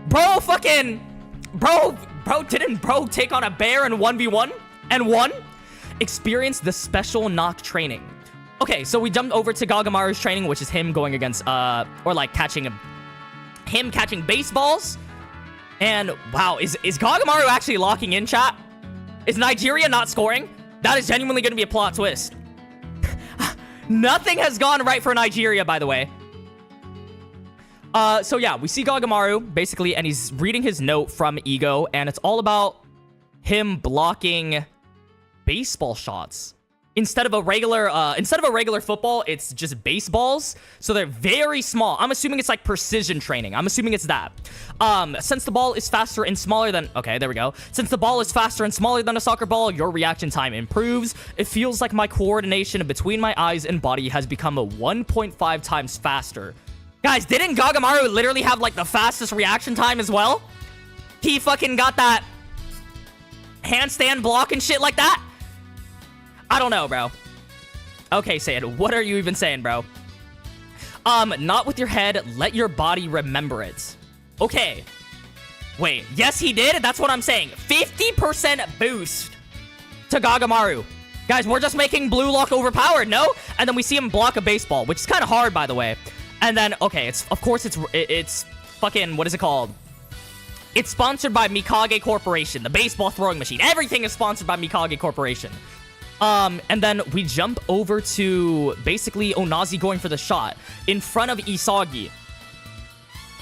Bro fucking... Bro, didn't bro take on a bear in 1v1 and won? Experience the special knock training. Okay, so we jumped over to Gagamaru's training, which is him going against, or like catching him catching baseballs. And wow, is Gagamaru actually locking in, chat? Is Nigeria not scoring? That is genuinely going to be a plot twist. Nothing has gone right for Nigeria, by the way. So yeah, we see Gagamaru basically, and he's reading his note from Ego, and it's all about him blocking baseball shots. Instead of a regular football, it's just baseballs. So they're very small. I'm assuming it's like precision training. I'm assuming it's that. Since the ball is faster and smaller than... Okay, there we go. Since the ball is faster and smaller than a soccer ball, your reaction time improves. It feels like my coordination between my eyes and body has become a 1.5 times faster. Guys, didn't Gagamaru literally have like the fastest reaction time as well? He fucking got that handstand block and shit like that? I don't know, bro. Okay, Sayed, what are you even saying, bro? Not with your head. Let your body remember it. Okay. Wait, yes, he did? That's what I'm saying. 50% boost to Gagamaru. Guys, we're just making BLUELOCK overpowered, no? And then we see him block a baseball, which is kind of hard, by the way. And then, okay, it's fucking, what is it called? It's sponsored by Mikage Corporation, the baseball throwing machine. Everything is sponsored by Mikage Corporation. And then we jump over to basically Onazi going for the shot in front of Isagi.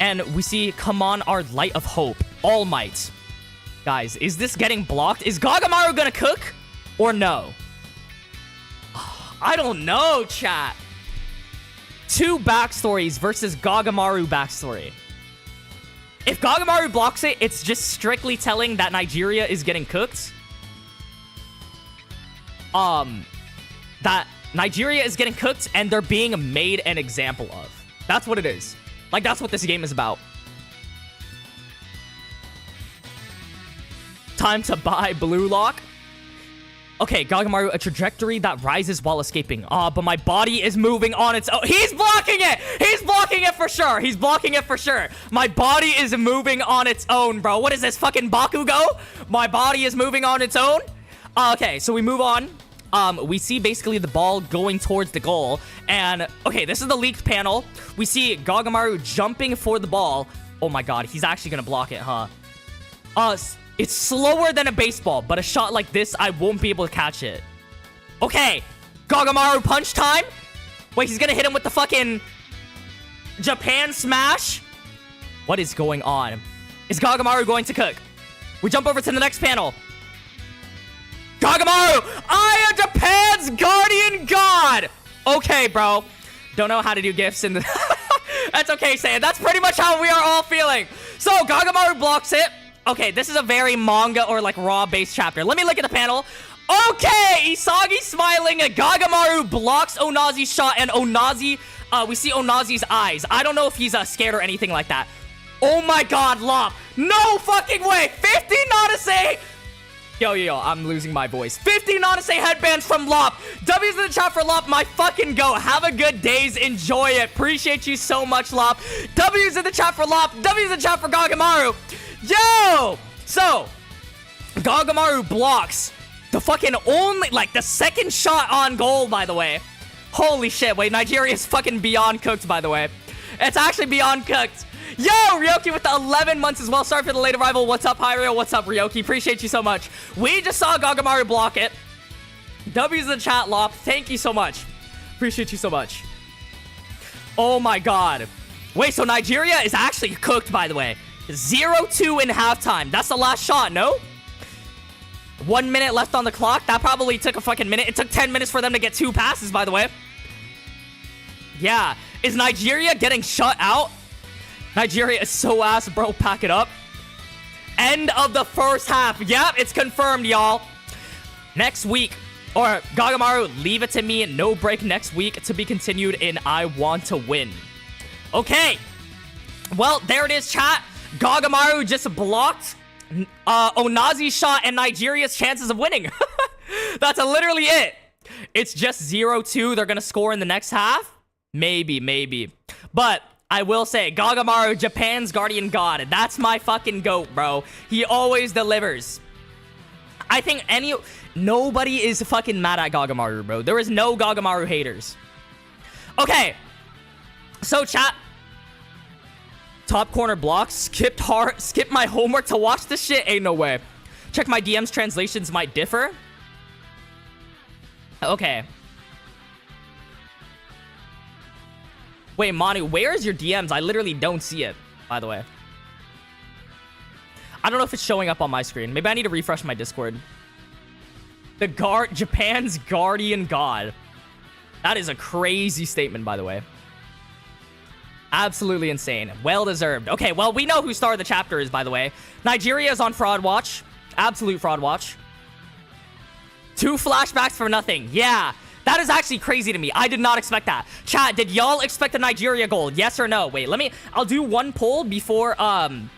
And we see, come on, our light of hope, All Might. Guys, is this getting blocked? Is Gagamaru gonna cook or no? I don't know, chat. 2 backstories versus Gagamaru backstory. If Gagamaru blocks it, it's just strictly telling that Nigeria is getting cooked. That Nigeria is getting cooked and they're being made an example of. That's what it is. Like, that's what this game is about. Time to buy BLUELOCK. Okay, Gagamaru, a trajectory that rises while escaping. But my body is moving on its own. He's blocking it! He's blocking it for sure! He's blocking it for sure! My body is moving on its own, bro. What is this, fucking Bakugo? My body is moving on its own? Okay, so we move on we see basically the ball going towards the goal. And, okay, this is the leaked panel. We see Gagamaru jumping for the ball. Oh my god, he's actually gonna block it, huh? It's slower than a baseball, but a shot like this, I won't be able to catch it. Okay, Gagamaru punch time. Wait, he's gonna hit him with the fucking Japan smash? What is going on? Is Gagamaru going to cook? We jump over to the next panel. Gagamaru! I am Japan's guardian god! Okay, bro. Don't know how to do gifts in the... That's okay, Saiyan. That's pretty much how we are all feeling. So, Gagamaru blocks it. Okay, this is a very manga or like raw-based chapter. Let me look at the panel. Okay, Isagi smiling. Gagamaru blocks Onazi's shot, and Onazi... we see Onazi's eyes. I don't know if he's scared or anything like that. Oh my god, Lop. No fucking way. 50 Nanase. Yo, I'm losing my voice. 50 Nanase headbands from Lop. W's in the chat for Lop, my fucking goat. Have a good days. Enjoy it. Appreciate you so much, Lop. W's in the chat for Lop. W's in the chat for Gagamaru. Yo! So, Gagamaru blocks the fucking only, like, the second shot on goal, by the way. Holy shit. Wait, Nigeria's fucking beyond cooked, by the way. It's actually beyond cooked. Yo, Ryoki with the 11 months as well. Sorry for the late arrival. What's up, Hiryo? What's up, Ryoki? Appreciate you so much. We just saw Gagamaru block it. W's in the chat, Lop. Thank you so much. Appreciate you so much. Oh my god. Wait, so Nigeria is actually cooked, by the way. 0-2 in halftime. That's the last shot, no? 1 minute left on the clock. That probably took a fucking minute. It took 10 minutes for them to get 2 passes, by the way. Yeah. Is Nigeria getting shut out? Nigeria is so ass, bro. Pack it up. End of the first half. Yep, it's confirmed, y'all. Next week, or Gagamaru, leave it to me. No break next week to be continued in I Want to Win. Okay. Well, there it is, chat. Gagamaru just blocked Onazi's shot and Nigeria's chances of winning. That's literally it. It's just 0-2. They're going to score in the next half. Maybe. But I will say, Gagamaru, Japan's guardian god. That's my fucking goat, bro. He always delivers. I think nobody is fucking mad at Gagamaru, bro. There is no Gagamaru haters. Okay. So, chat. Top corner block. Skip my homework to watch this shit. Ain't no way. Check my DMs. Translations might differ. Okay. Wait, Manu, where's your DMs? I literally don't see it, by the way. I don't know if it's showing up on my screen. Maybe I need to refresh my Discord. Japan's guardian god. That is a crazy statement, by the way. Absolutely insane. Well deserved. Okay, well, we know who star of the chapter is, by the way. Nigeria is on fraud watch. Absolute fraud watch. 2 flashbacks for nothing. Yeah. That is actually crazy to me. I did not expect that. Chat, did y'all expect a Nigeria goal? Yes or no? Wait, I'll do one poll before, I'll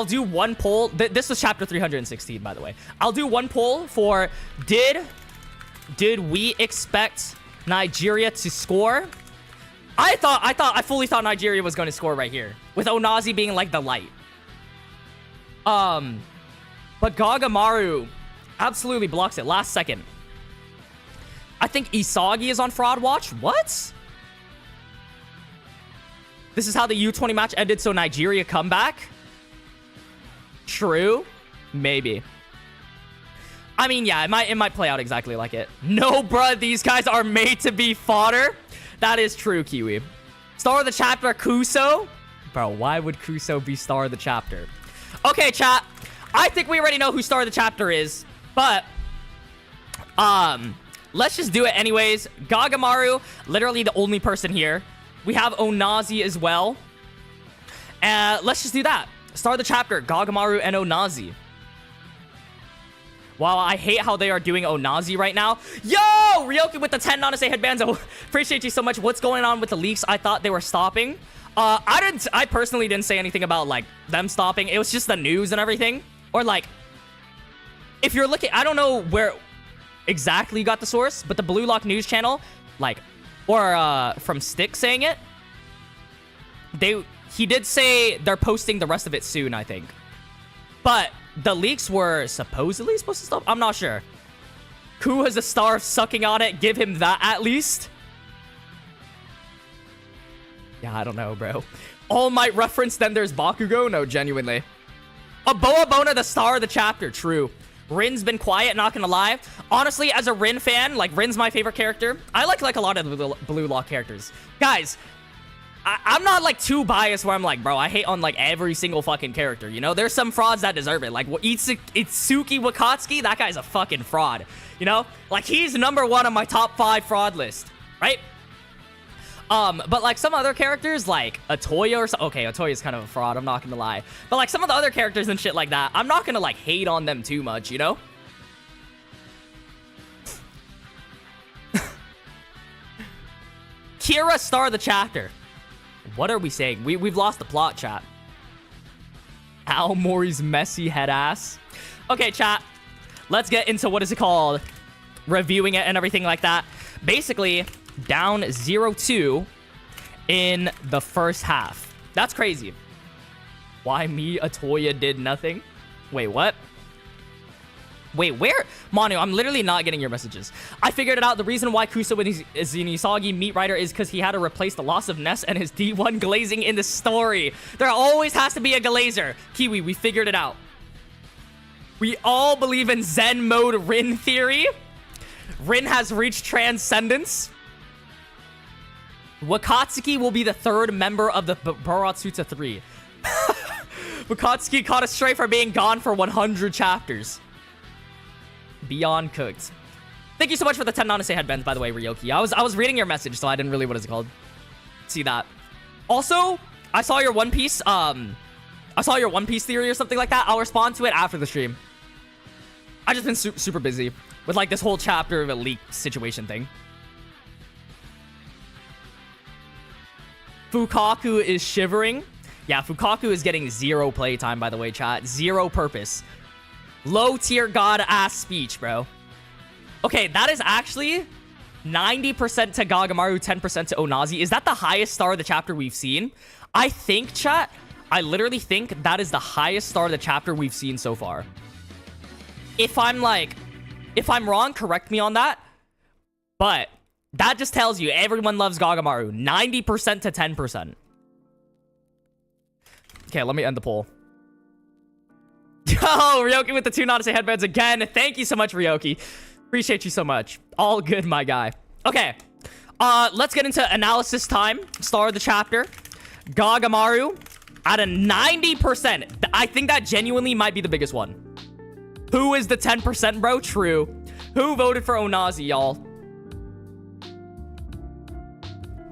do one poll. This was chapter 316, by the way. I'll do one poll for, did we expect Nigeria to score? I fully thought Nigeria was going to score right here. With Onazi being like the light. But Gagamaru absolutely blocks it last second. I think Isagi is on fraud watch. What? This is how the U20 match ended, so Nigeria come back? True. Maybe. I mean, yeah, it might play out exactly like it. No, bruh, these guys are made to be fodder. That is true, Kiwi. Star of the chapter, Kuso. Bro, why would Kuso be star of the chapter? Okay, chat. I think we already know who star of the chapter is, but let's just do it anyways. Gagamaru, literally the only person here. We have Onazi as well. Let's just do that. Start the chapter, Gagamaru and Onazi. Wow, I hate how they are doing Onazi right now. Yo! Ryoki with the 10 Nanase headbands. Oh, appreciate you so much. What's going on with the leaks? I thought they were stopping. I personally didn't say anything about, like, them stopping. It was just the news and everything. Or, like, if you're looking... I don't know where exactly you got the source, but the BLUELOCK news channel, like, or from Stick saying it, he did say they're posting the rest of it soon, I think. But the leaks were supposedly supposed to stop. I'm not sure. Ku has a star sucking on it. Give him that at least. Yeah, I don't know, bro. All Might reference, then there's Bakugo? No, genuinely. A Boa Bona, the star of the chapter. True. Rin's been quiet, not gonna lie. Honestly, as a Rin fan, like, Rin's my favorite character. I like a lot of the Blue Lock characters. Guys, I'm not, like, too biased where I'm like, bro, I hate on, like, every single fucking character, you know? There's some frauds that deserve it. Like, Itsuki Wakatsuki, that guy's a fucking fraud, you know? Like, he's #1 on my top 5 fraud list, right? But like some other characters, like Atoya or so. Okay, Atoya's kind of a fraud, I'm not gonna lie. But like some of the other characters and shit like that, I'm not gonna like hate on them too much, you know? Kira, star of the chapter. What are we saying? We've lost the plot, chat. Aomori's messy head ass. Okay, chat. Let's get into what is it called? Reviewing it and everything like that. Basically, down 0-2 in the first half. That's crazy. Why me, Atoya, did nothing? Wait, what? Wait, where? Manu, I'm literally not getting your messages. I figured it out. The reason why Kusa is an Isagi meat writer is because he had to replace the loss of Ness and his D1 glazing in the story. There always has to be a glazer. Kiwi, we figured it out. We all believe in Zen mode Rin theory. Rin has reached transcendence. Wakatsuki will be the 3rd member of the Baratsutsa 3. Wakatsuki caught a stray for being gone for 100 chapters. Beyond cooked. Thank you so much for the 10 Nanase headbands, by the way, Ryoki. I was reading your message, so I didn't really, what is it called? See that. Also, I saw your One Piece, I saw your One Piece theory or something like that. I'll respond to it after the stream. I've just been super busy with like this whole chapter of a leak situation thing. Fukaku is shivering. Yeah, Fukaku is getting 0 playtime, by the way, chat. 0 purpose. Low tier god ass speech, bro. Okay, that is actually 90% to Gagamaru, 10% to Onazi. Is that the highest star of the chapter we've seen? I think, chat, I literally think that is the highest star of the chapter we've seen so far. If I'm wrong, correct me on that. But that just tells you everyone loves Gagamaru. 90% to 10%. Okay, let me end the poll. Oh, Ryoki with the 2 Nanase headbands again. Thank you so much, Ryoki. Appreciate you so much. All good, my guy. Okay. Let's get into analysis time. Star of the chapter. Gagamaru at a 90%. I think that genuinely might be the biggest one. Who is the 10%, bro? True. Who voted for Onazi, y'all?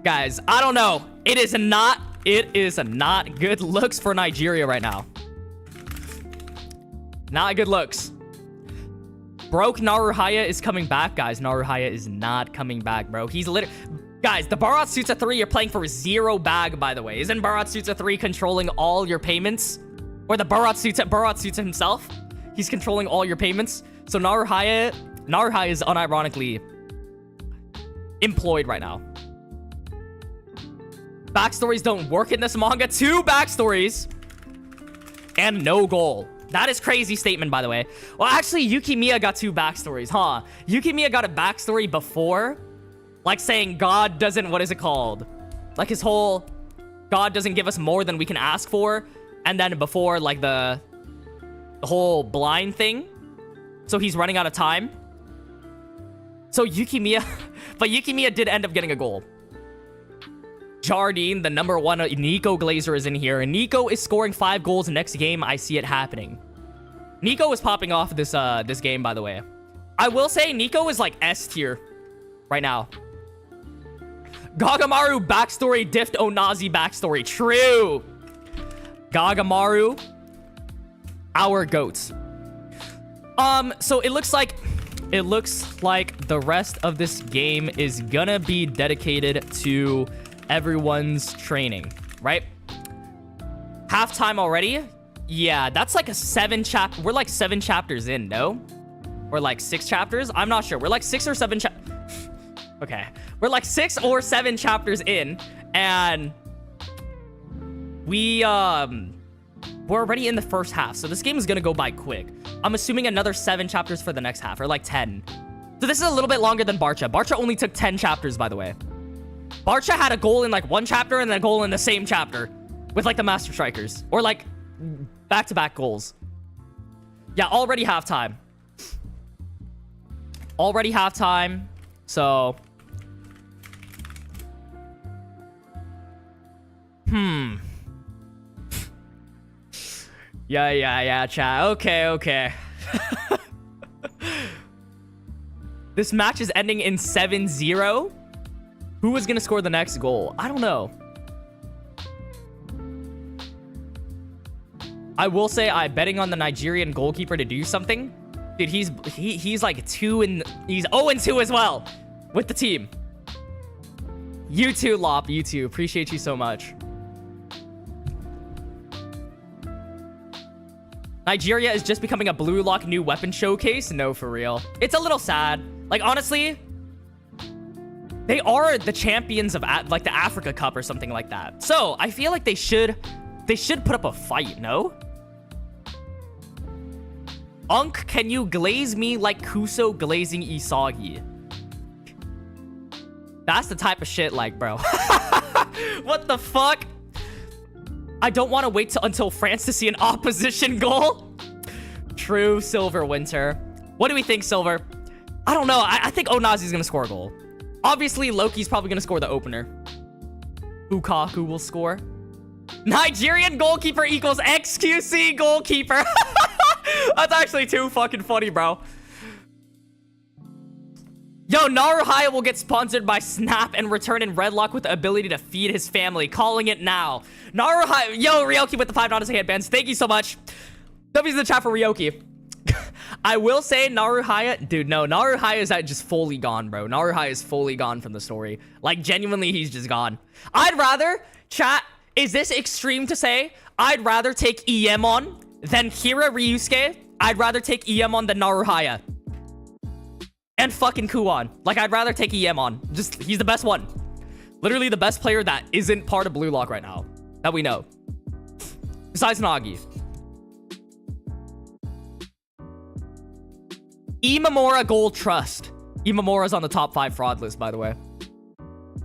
Guys, I don't know. It is not good looks for Nigeria right now. Not good looks. Broke Naruhaya is coming back, guys. Naruhaya is not coming back, bro. He's literally... Guys, the Baratsutsa 3, you're playing for 0 bag, by the way. Isn't Baratsutsa 3 controlling all your payments? Or the Baratsutsa himself? He's controlling all your payments. So Naruhaya is unironically employed right now. Backstories don't work in this manga. 2 backstories and no goal. That is crazy statement, by the way. Well, actually, Yukimiya got 2 backstories, huh? Yukimiya got a backstory before, like saying God doesn't, what is it called? Like his whole, God doesn't give us more than we can ask for. And then before, like the whole blind thing. So he's running out of time. So Yukimiya, but Yukimiya did end up getting a goal. Jardine, the #1 Nico Glazer is in here. And Nico is scoring 5 goals next game. I see it happening. Nico is popping off this this game, by the way. I will say Nico is like S tier right now. Gagamaru backstory diffed Onazi backstory. True. Gagamaru, our goats. So it looks like the rest of this game is gonna be dedicated to everyone's training, right? Halftime already? Yeah, that's like a 7 chapter. We're like 7 chapters in, no? Or like 6 chapters? I'm not sure. We're like 6 or 7 Okay. We're like 6 or 7 chapters in, and we're already in the first half, so this game is gonna go by quick. I'm assuming another 7 chapters for the next half, or like 10. So this is a little bit longer than Barca. Barca only took 10 chapters, by the way. Barca had a goal in like one chapter and then a goal in the same chapter with like the Master Strikers. Or like back-to-back goals. Yeah, already halftime. Already halftime. So... Yeah, chat. Okay. This match is ending in 7-0. Who is going to score the next goal? I don't know. I will say I'm betting on the Nigerian goalkeeper to do something. Dude, he's like 0-2 as well with the team. You too, Lop. You too. Appreciate you so much. Nigeria is just becoming a Blue Lock new weapon showcase. No, for real. It's a little sad. Like, honestly, they are the champions of like the Africa Cup or something like that. So I feel like they should put up a fight, no? Unk, can you glaze me like Kuso glazing Isagi? That's the type of shit, like, bro. What the fuck? I don't want to wait until France to see an opposition goal. True, Silver Winter. What do we think, Silver? I don't know. I think Onazi's going to score a goal. Obviously, Loki's probably going to score the opener. Lukaku will score. Nigerian goalkeeper equals XQC goalkeeper. That's actually too fucking funny, bro. Yo, Naruhaya will get sponsored by Snap and return in Red Lock with the ability to feed his family. Calling it now. Naruhaya. Yo, Ryoki with the $5 headbands. Thank you so much. W's in the chat for Ryoki. I will say Naruhaya. Dude, no. Naruhaya is just fully gone, bro. Naruhaya is fully gone from the story. Like, genuinely, he's just gone. I'd rather... Chat, is this extreme to say? I'd rather take EM on than Hira Ryusuke. I'd rather take EM on than Naruhaya. And fucking Kuon. Like, I'd rather take EM on. Just, he's the best one. Literally the best player that isn't part of Blue Lock right now. That we know. Besides Nagi. Imamura Gold Trust. Imamura's on the top 5 fraud list, by the way.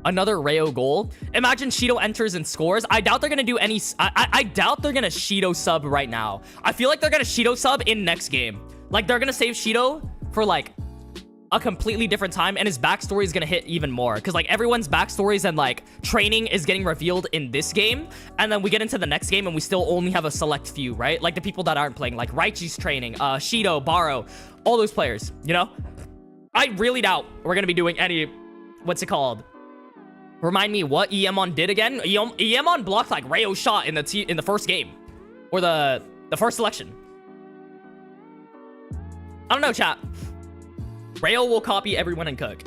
Another Rayo goal. Imagine Shido enters and scores. I doubt they're going to do any... I doubt they're going to Shido sub right now. I feel like they're going to Shido sub in next game. Like, they're going to save Shido for, like, a completely different time. And his backstory is going to hit even more. Because, like, everyone's backstories and, like, training is getting revealed in this game. And then we get into the next game and we still only have a select few, right? Like, the people that aren't playing. Like, Raichi's training, Shido, barou, all those players, you know? I really doubt we're going to be doing any... What's it called? Remind me what Emon did again. Emon blocked like Rayo's shot in the first game. Or the first selection. I don't know, chat. Rayo will copy everyone and cook.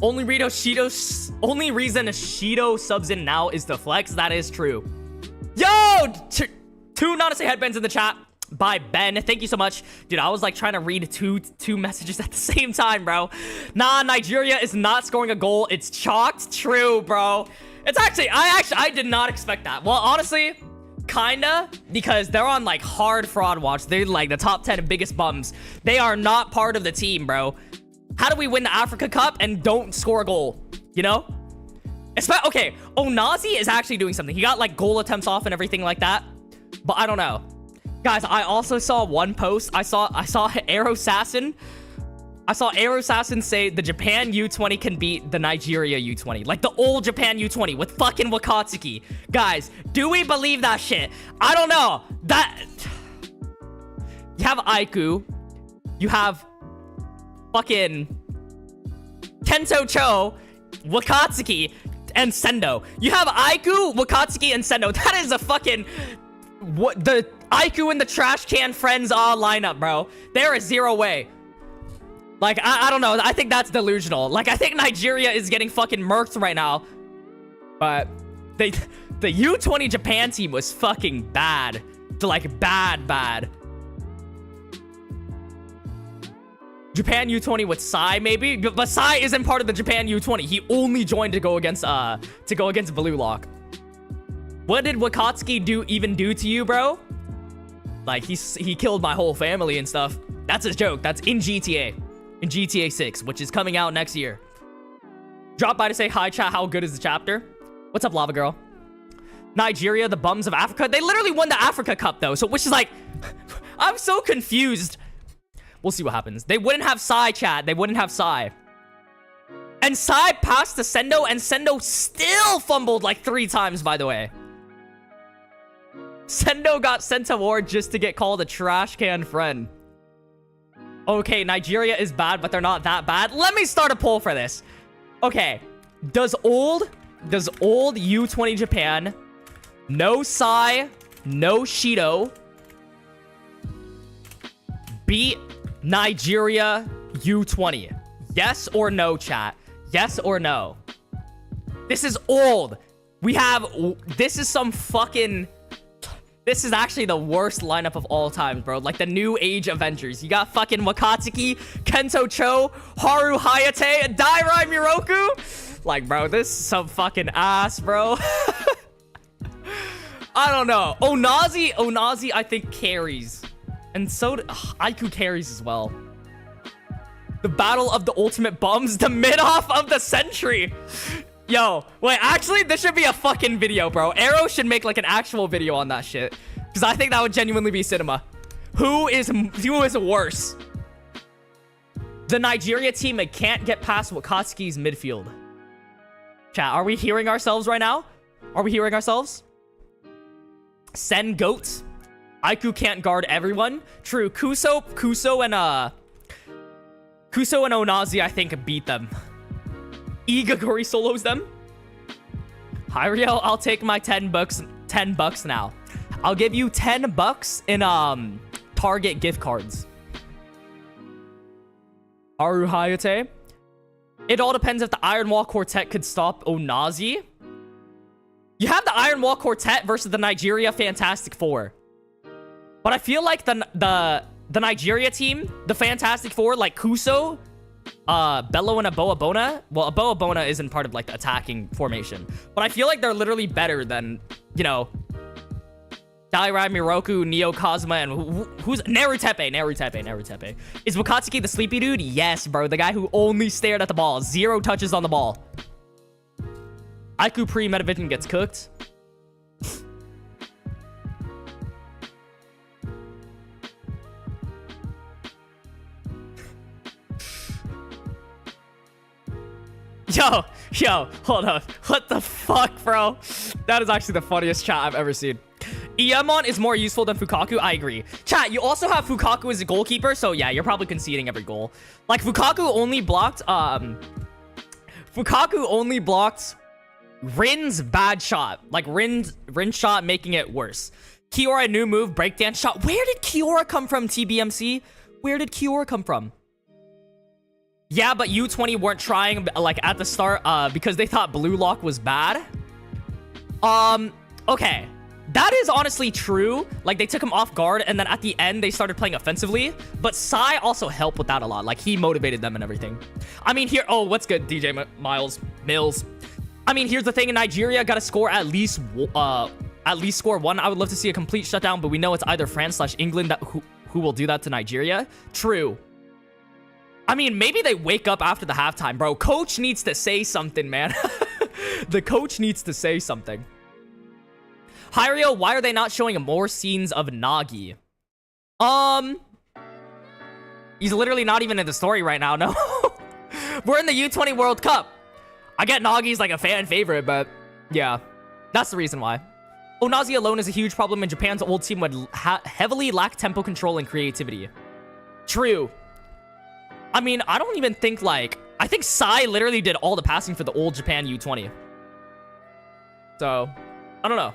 Only reason Shido subs in now is to flex. That is true. Yo! Two not to say headbands in the chat. By Ben. Thank you so much. Dude, I was like trying to read two messages at the same time, bro. Nah, Nigeria is not scoring a goal. It's chalked. True, bro. It's actually, I did not expect that. Well, honestly, kinda, because they're on like hard fraud watch. They're like the top 10 biggest bums. They are not part of the team, bro. How do we win the Africa Cup and don't score a goal? You know? Okay, Onazi is actually doing something. He got like goal attempts off and everything like that. But I don't know. Guys, I also saw one post. I saw Aerosassin. I saw Aerosassin say the Japan U20 can beat the Nigeria U20. Like the old Japan U20 with fucking Wakatsuki. Guys, do we believe that shit? I don't know. You have Aiku. You have fucking Kento Cho, Wakatsuki, and Sendo. You have Aiku, Wakatsuki, and Sendo. That is a fucking... What the Aiku and the trash can friends all lineup, bro. There is zero way. Like, I don't know. I think that's delusional. Like, I think Nigeria is getting fucking murked right now. But the U20 Japan team was fucking bad. Like, bad. Japan U20 with Sai, maybe? But Sai isn't part of the Japan U20. He only joined to go against Blue Lock. What did Wakatsuki even do to you, bro? Like, he killed my whole family and stuff. That's a joke. That's in GTA. In GTA 6, which is coming out next year. Drop by to say hi, chat. How good is the chapter? What's up, Lava Girl? Nigeria, the bums of Africa. They literally won the Africa Cup, though. So, which is like... I'm so confused. We'll see what happens. They wouldn't have Sai, chat. They wouldn't have Sai. And Sai passed to Sendo, and Sendo still fumbled like 3 times, by the way. Sendo got sent to war just to get called a trash can friend. Okay, Nigeria is bad, but they're not that bad. Let me start a poll for this. Okay, does old U20 Japan, no Sai, no Shido, beat Nigeria U20? Yes or no, chat? Yes or no? This is old. This is some fucking... This is actually the worst lineup of all time, bro. Like the new age Avengers. You got fucking Wakatsuki, Kento Cho, Haru Hayate, Dairai Miroku. Like, bro, this is some fucking ass, bro. I don't know. Onazi, I think carries. And so, Aiku carries as well. The battle of the ultimate bums, the mid-off of the century. Yo, wait, actually, this should be a fucking video, bro. Arrow should make, like, an actual video on that shit. Because I think that would genuinely be cinema. Who is worse? The Nigeria team can't get past Wakatsuki's midfield. Chat, are we hearing ourselves right now? Are we hearing ourselves? Sen Goat. Aiku can't guard everyone. True, Kuso and Onazi, I think, beat them. Igagori solos them. Hiryo, I'll take my 10 bucks now. I'll give you 10 bucks in Target gift cards. Haru Hayate. It all depends if the Iron Wall Quartet could stop Onazi. You have the Iron Wall Quartet versus the Nigeria Fantastic Four. But I feel like the Nigeria team, the Fantastic Four, like Kuso, Bello and Aboabona. Well, Aboabona isn't part of like the attacking formation, but I feel like they're literally better than, you know, Dairai Miroku, Neo Kazuma, and who's Narutepe. Is Wakatsuki the sleepy dude? Yes, bro. The guy who only stared at the ball. 0 touches on the ball. Aiku pre-Metavision gets cooked. Yo, hold on. What the fuck, bro? That is actually the funniest chat I've ever seen. Iemon is more useful than Fukaku. I agree. Chat, you also have Fukaku as a goalkeeper, so yeah, you're probably conceding every goal. Like, Fukaku only blocked Rin's bad shot. Like, Rin's shot making it worse. Kiora, new move, breakdance shot. Where did Kiora come from, TBMC? Where did Kiora come from? Yeah, but U20 weren't trying, like, at the start, because they thought BLUELOCK was bad. Okay. That is honestly true. Like, they took him off guard, and then at the end, they started playing offensively. But Sai also helped with that a lot. Like, he motivated them and everything. I mean, here... Oh, what's good, DJ Mills? I mean, here's the thing. In Nigeria, gotta score at least score 1. I would love to see a complete shutdown, but we know it's either France/England who will do that to Nigeria. True. I mean, maybe they wake up after the halftime, bro. Coach needs to say something, man. The coach needs to say something. Hiryo, why are they not showing more scenes of Nagi? He's literally not even in the story right now, no. We're in the U20 World Cup. I get Nagi's like a fan favorite, but yeah, that's the reason why. Onazi alone is a huge problem, and Japan's old team would heavily lack tempo control and creativity. True. I mean, I don't even think, like... I think Sai literally did all the passing for the old Japan U20. So, I don't know.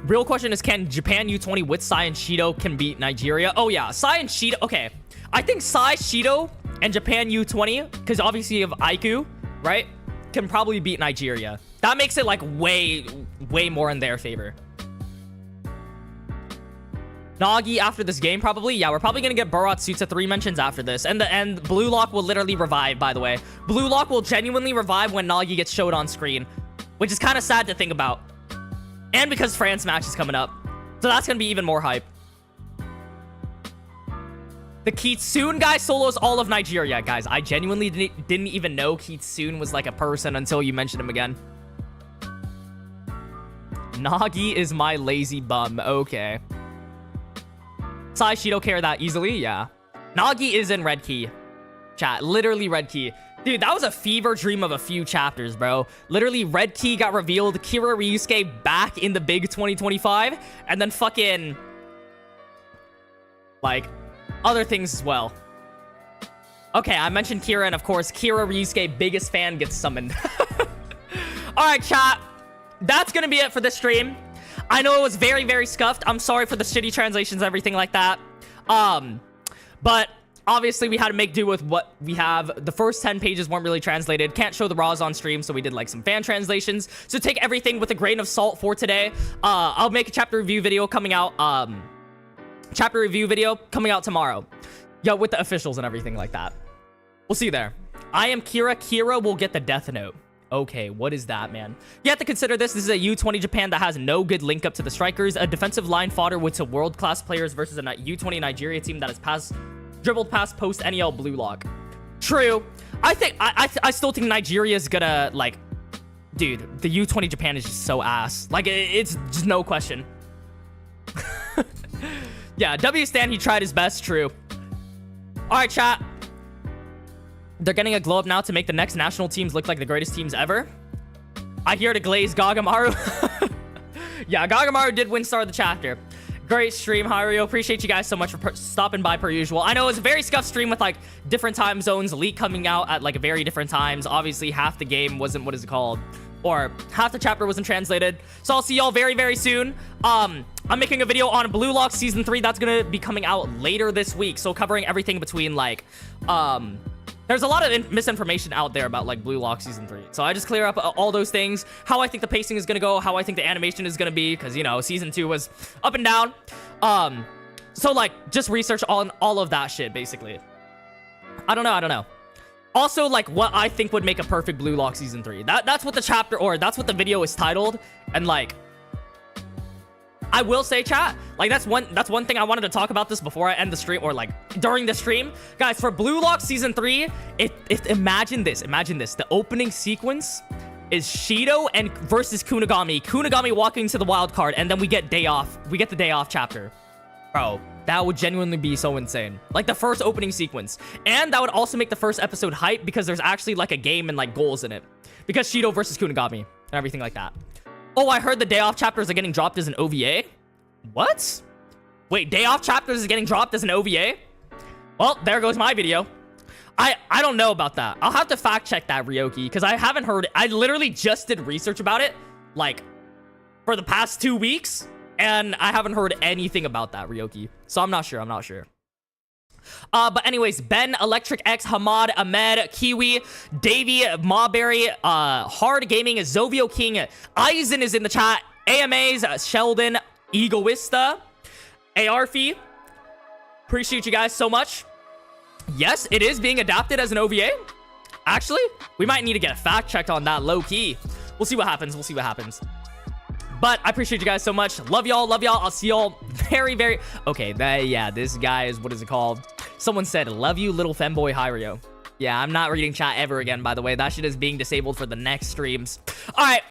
Real question is, can Japan U20 with Sai and Shido can beat Nigeria? Oh, yeah. Sai and Shido... Okay. I think Sai, Shido, and Japan U20, because obviously you have Aiku, right? Can probably beat Nigeria. That makes it, like, way more in their favor. Nagi after this game, probably. Yeah, we're probably gonna get Borutsutsu 3 mentions after this. And BLUELOCK will literally revive, by the way. BLUELOCK will genuinely revive when Nagi gets showed on screen, which is kind of sad to think about. And because France match is coming up. So that's going to be even more hype. The Kitsune guy solos all of Nigeria. Guys, I genuinely didn't even know Kitsune was like a person until you mentioned him again. Nagi is my lazy bum. Okay. Sai, she don't care that easily. Yeah. Nagi is in red key. Chat. Literally red key. Dude, that was a fever dream of a few chapters, bro. Literally, red key got revealed. Kira Ryusuke back in the big 2025. And then fucking... like... other things as well. Okay, I mentioned Kira, and of course, Kira Ryusuke, biggest fan, gets summoned. Alright, chat. That's gonna be it for this stream. I know it was very, very scuffed. I'm sorry for the shitty translations, everything like that. But obviously, we had to make do with what we have. The first 10 pages weren't really translated. Can't show the raws on stream, so we did like some fan translations. So take everything with a grain of salt for today. I'll make a chapter review video coming out. Chapter review video coming out tomorrow. Yeah, with the officials and everything like that. We'll see you there. I am Kira. Kira will get the death note. Okay, what is that, man? You have to consider this. This is a U20 Japan that has no good link up to the strikers. A defensive line fodder with some world-class players versus a U20 Nigeria team that has dribbled past post-NEL BLUELOCK. True. I still think Nigeria is gonna, like... Dude, the U20 Japan is just so ass. Like, it's just no question. Yeah, W Stan, he tried his best. True. Alright, chat. They're getting a glow up now to make the next national teams look like the greatest teams ever. I hear to glaze Gagamaru. Yeah, Gagamaru did win star of the chapter. Great stream, Hiryo. Appreciate you guys so much for stopping by per usual. I know it was a very scuffed stream with like different time zones, leak coming out at like very different times. Obviously, half the game wasn't, what is it called? Or half the chapter wasn't translated. So I'll see y'all very, very soon. I'm making a video on BLUELOCK Season 3. That's going to be coming out later this week. So covering everything between like... there's a lot of misinformation out there about like BLUELOCK Season 3. So I just clear up all those things. How I think the pacing is going to go. How I think the animation is going to be. Because, you know, Season 2 was up and down. So like, just research on all of that shit, basically. I don't know. Also, like, what I think would make a perfect BLUELOCK Season 3. That's what the chapter, or that's what the video is titled. And, like, I will say, chat, like, that's one thing I wanted to talk about this before I end the stream, or, like, during the stream. Guys, for BLUELOCK Season 3, imagine this. The opening sequence is Shido versus Kunigami. Kunigami walking to the wild card, and then we get day off. We get the day off chapter. Bro, that would genuinely be so insane. Like the first opening sequence. And that would also make the first episode hype because there's actually like a game and like goals in it. Because Shido versus Kunigami and everything like that. Oh, I heard the day off chapters are getting dropped as an OVA. What? Wait, day off chapters is getting dropped as an OVA? Well, there goes my video. I don't know about that. I'll have to fact check that, Ryoki, because I haven't heard it. I literally just did research about it, like, for the past 2 weeks. And I haven't heard anything about that, Ryoki. So I'm not sure. But anyways, Ben, Electric X, Hamad, Ahmed, Kiwi, Davey, Mawberry, Hard Gaming, Zovio King, Eisen is in the chat, AMAs, Sheldon, Egoista, Arfi. Appreciate you guys so much. Yes, it is being adapted as an OVA. Actually, we might need to get a fact checked on that low key. We'll see what happens. But I appreciate you guys so much. Love y'all. I'll see y'all very, very... Okay, yeah, this guy is... What is it called? Someone said, love you, little femboy Hiryo. Yeah, I'm not reading chat ever again, by the way. That shit is being disabled for the next streams. All right.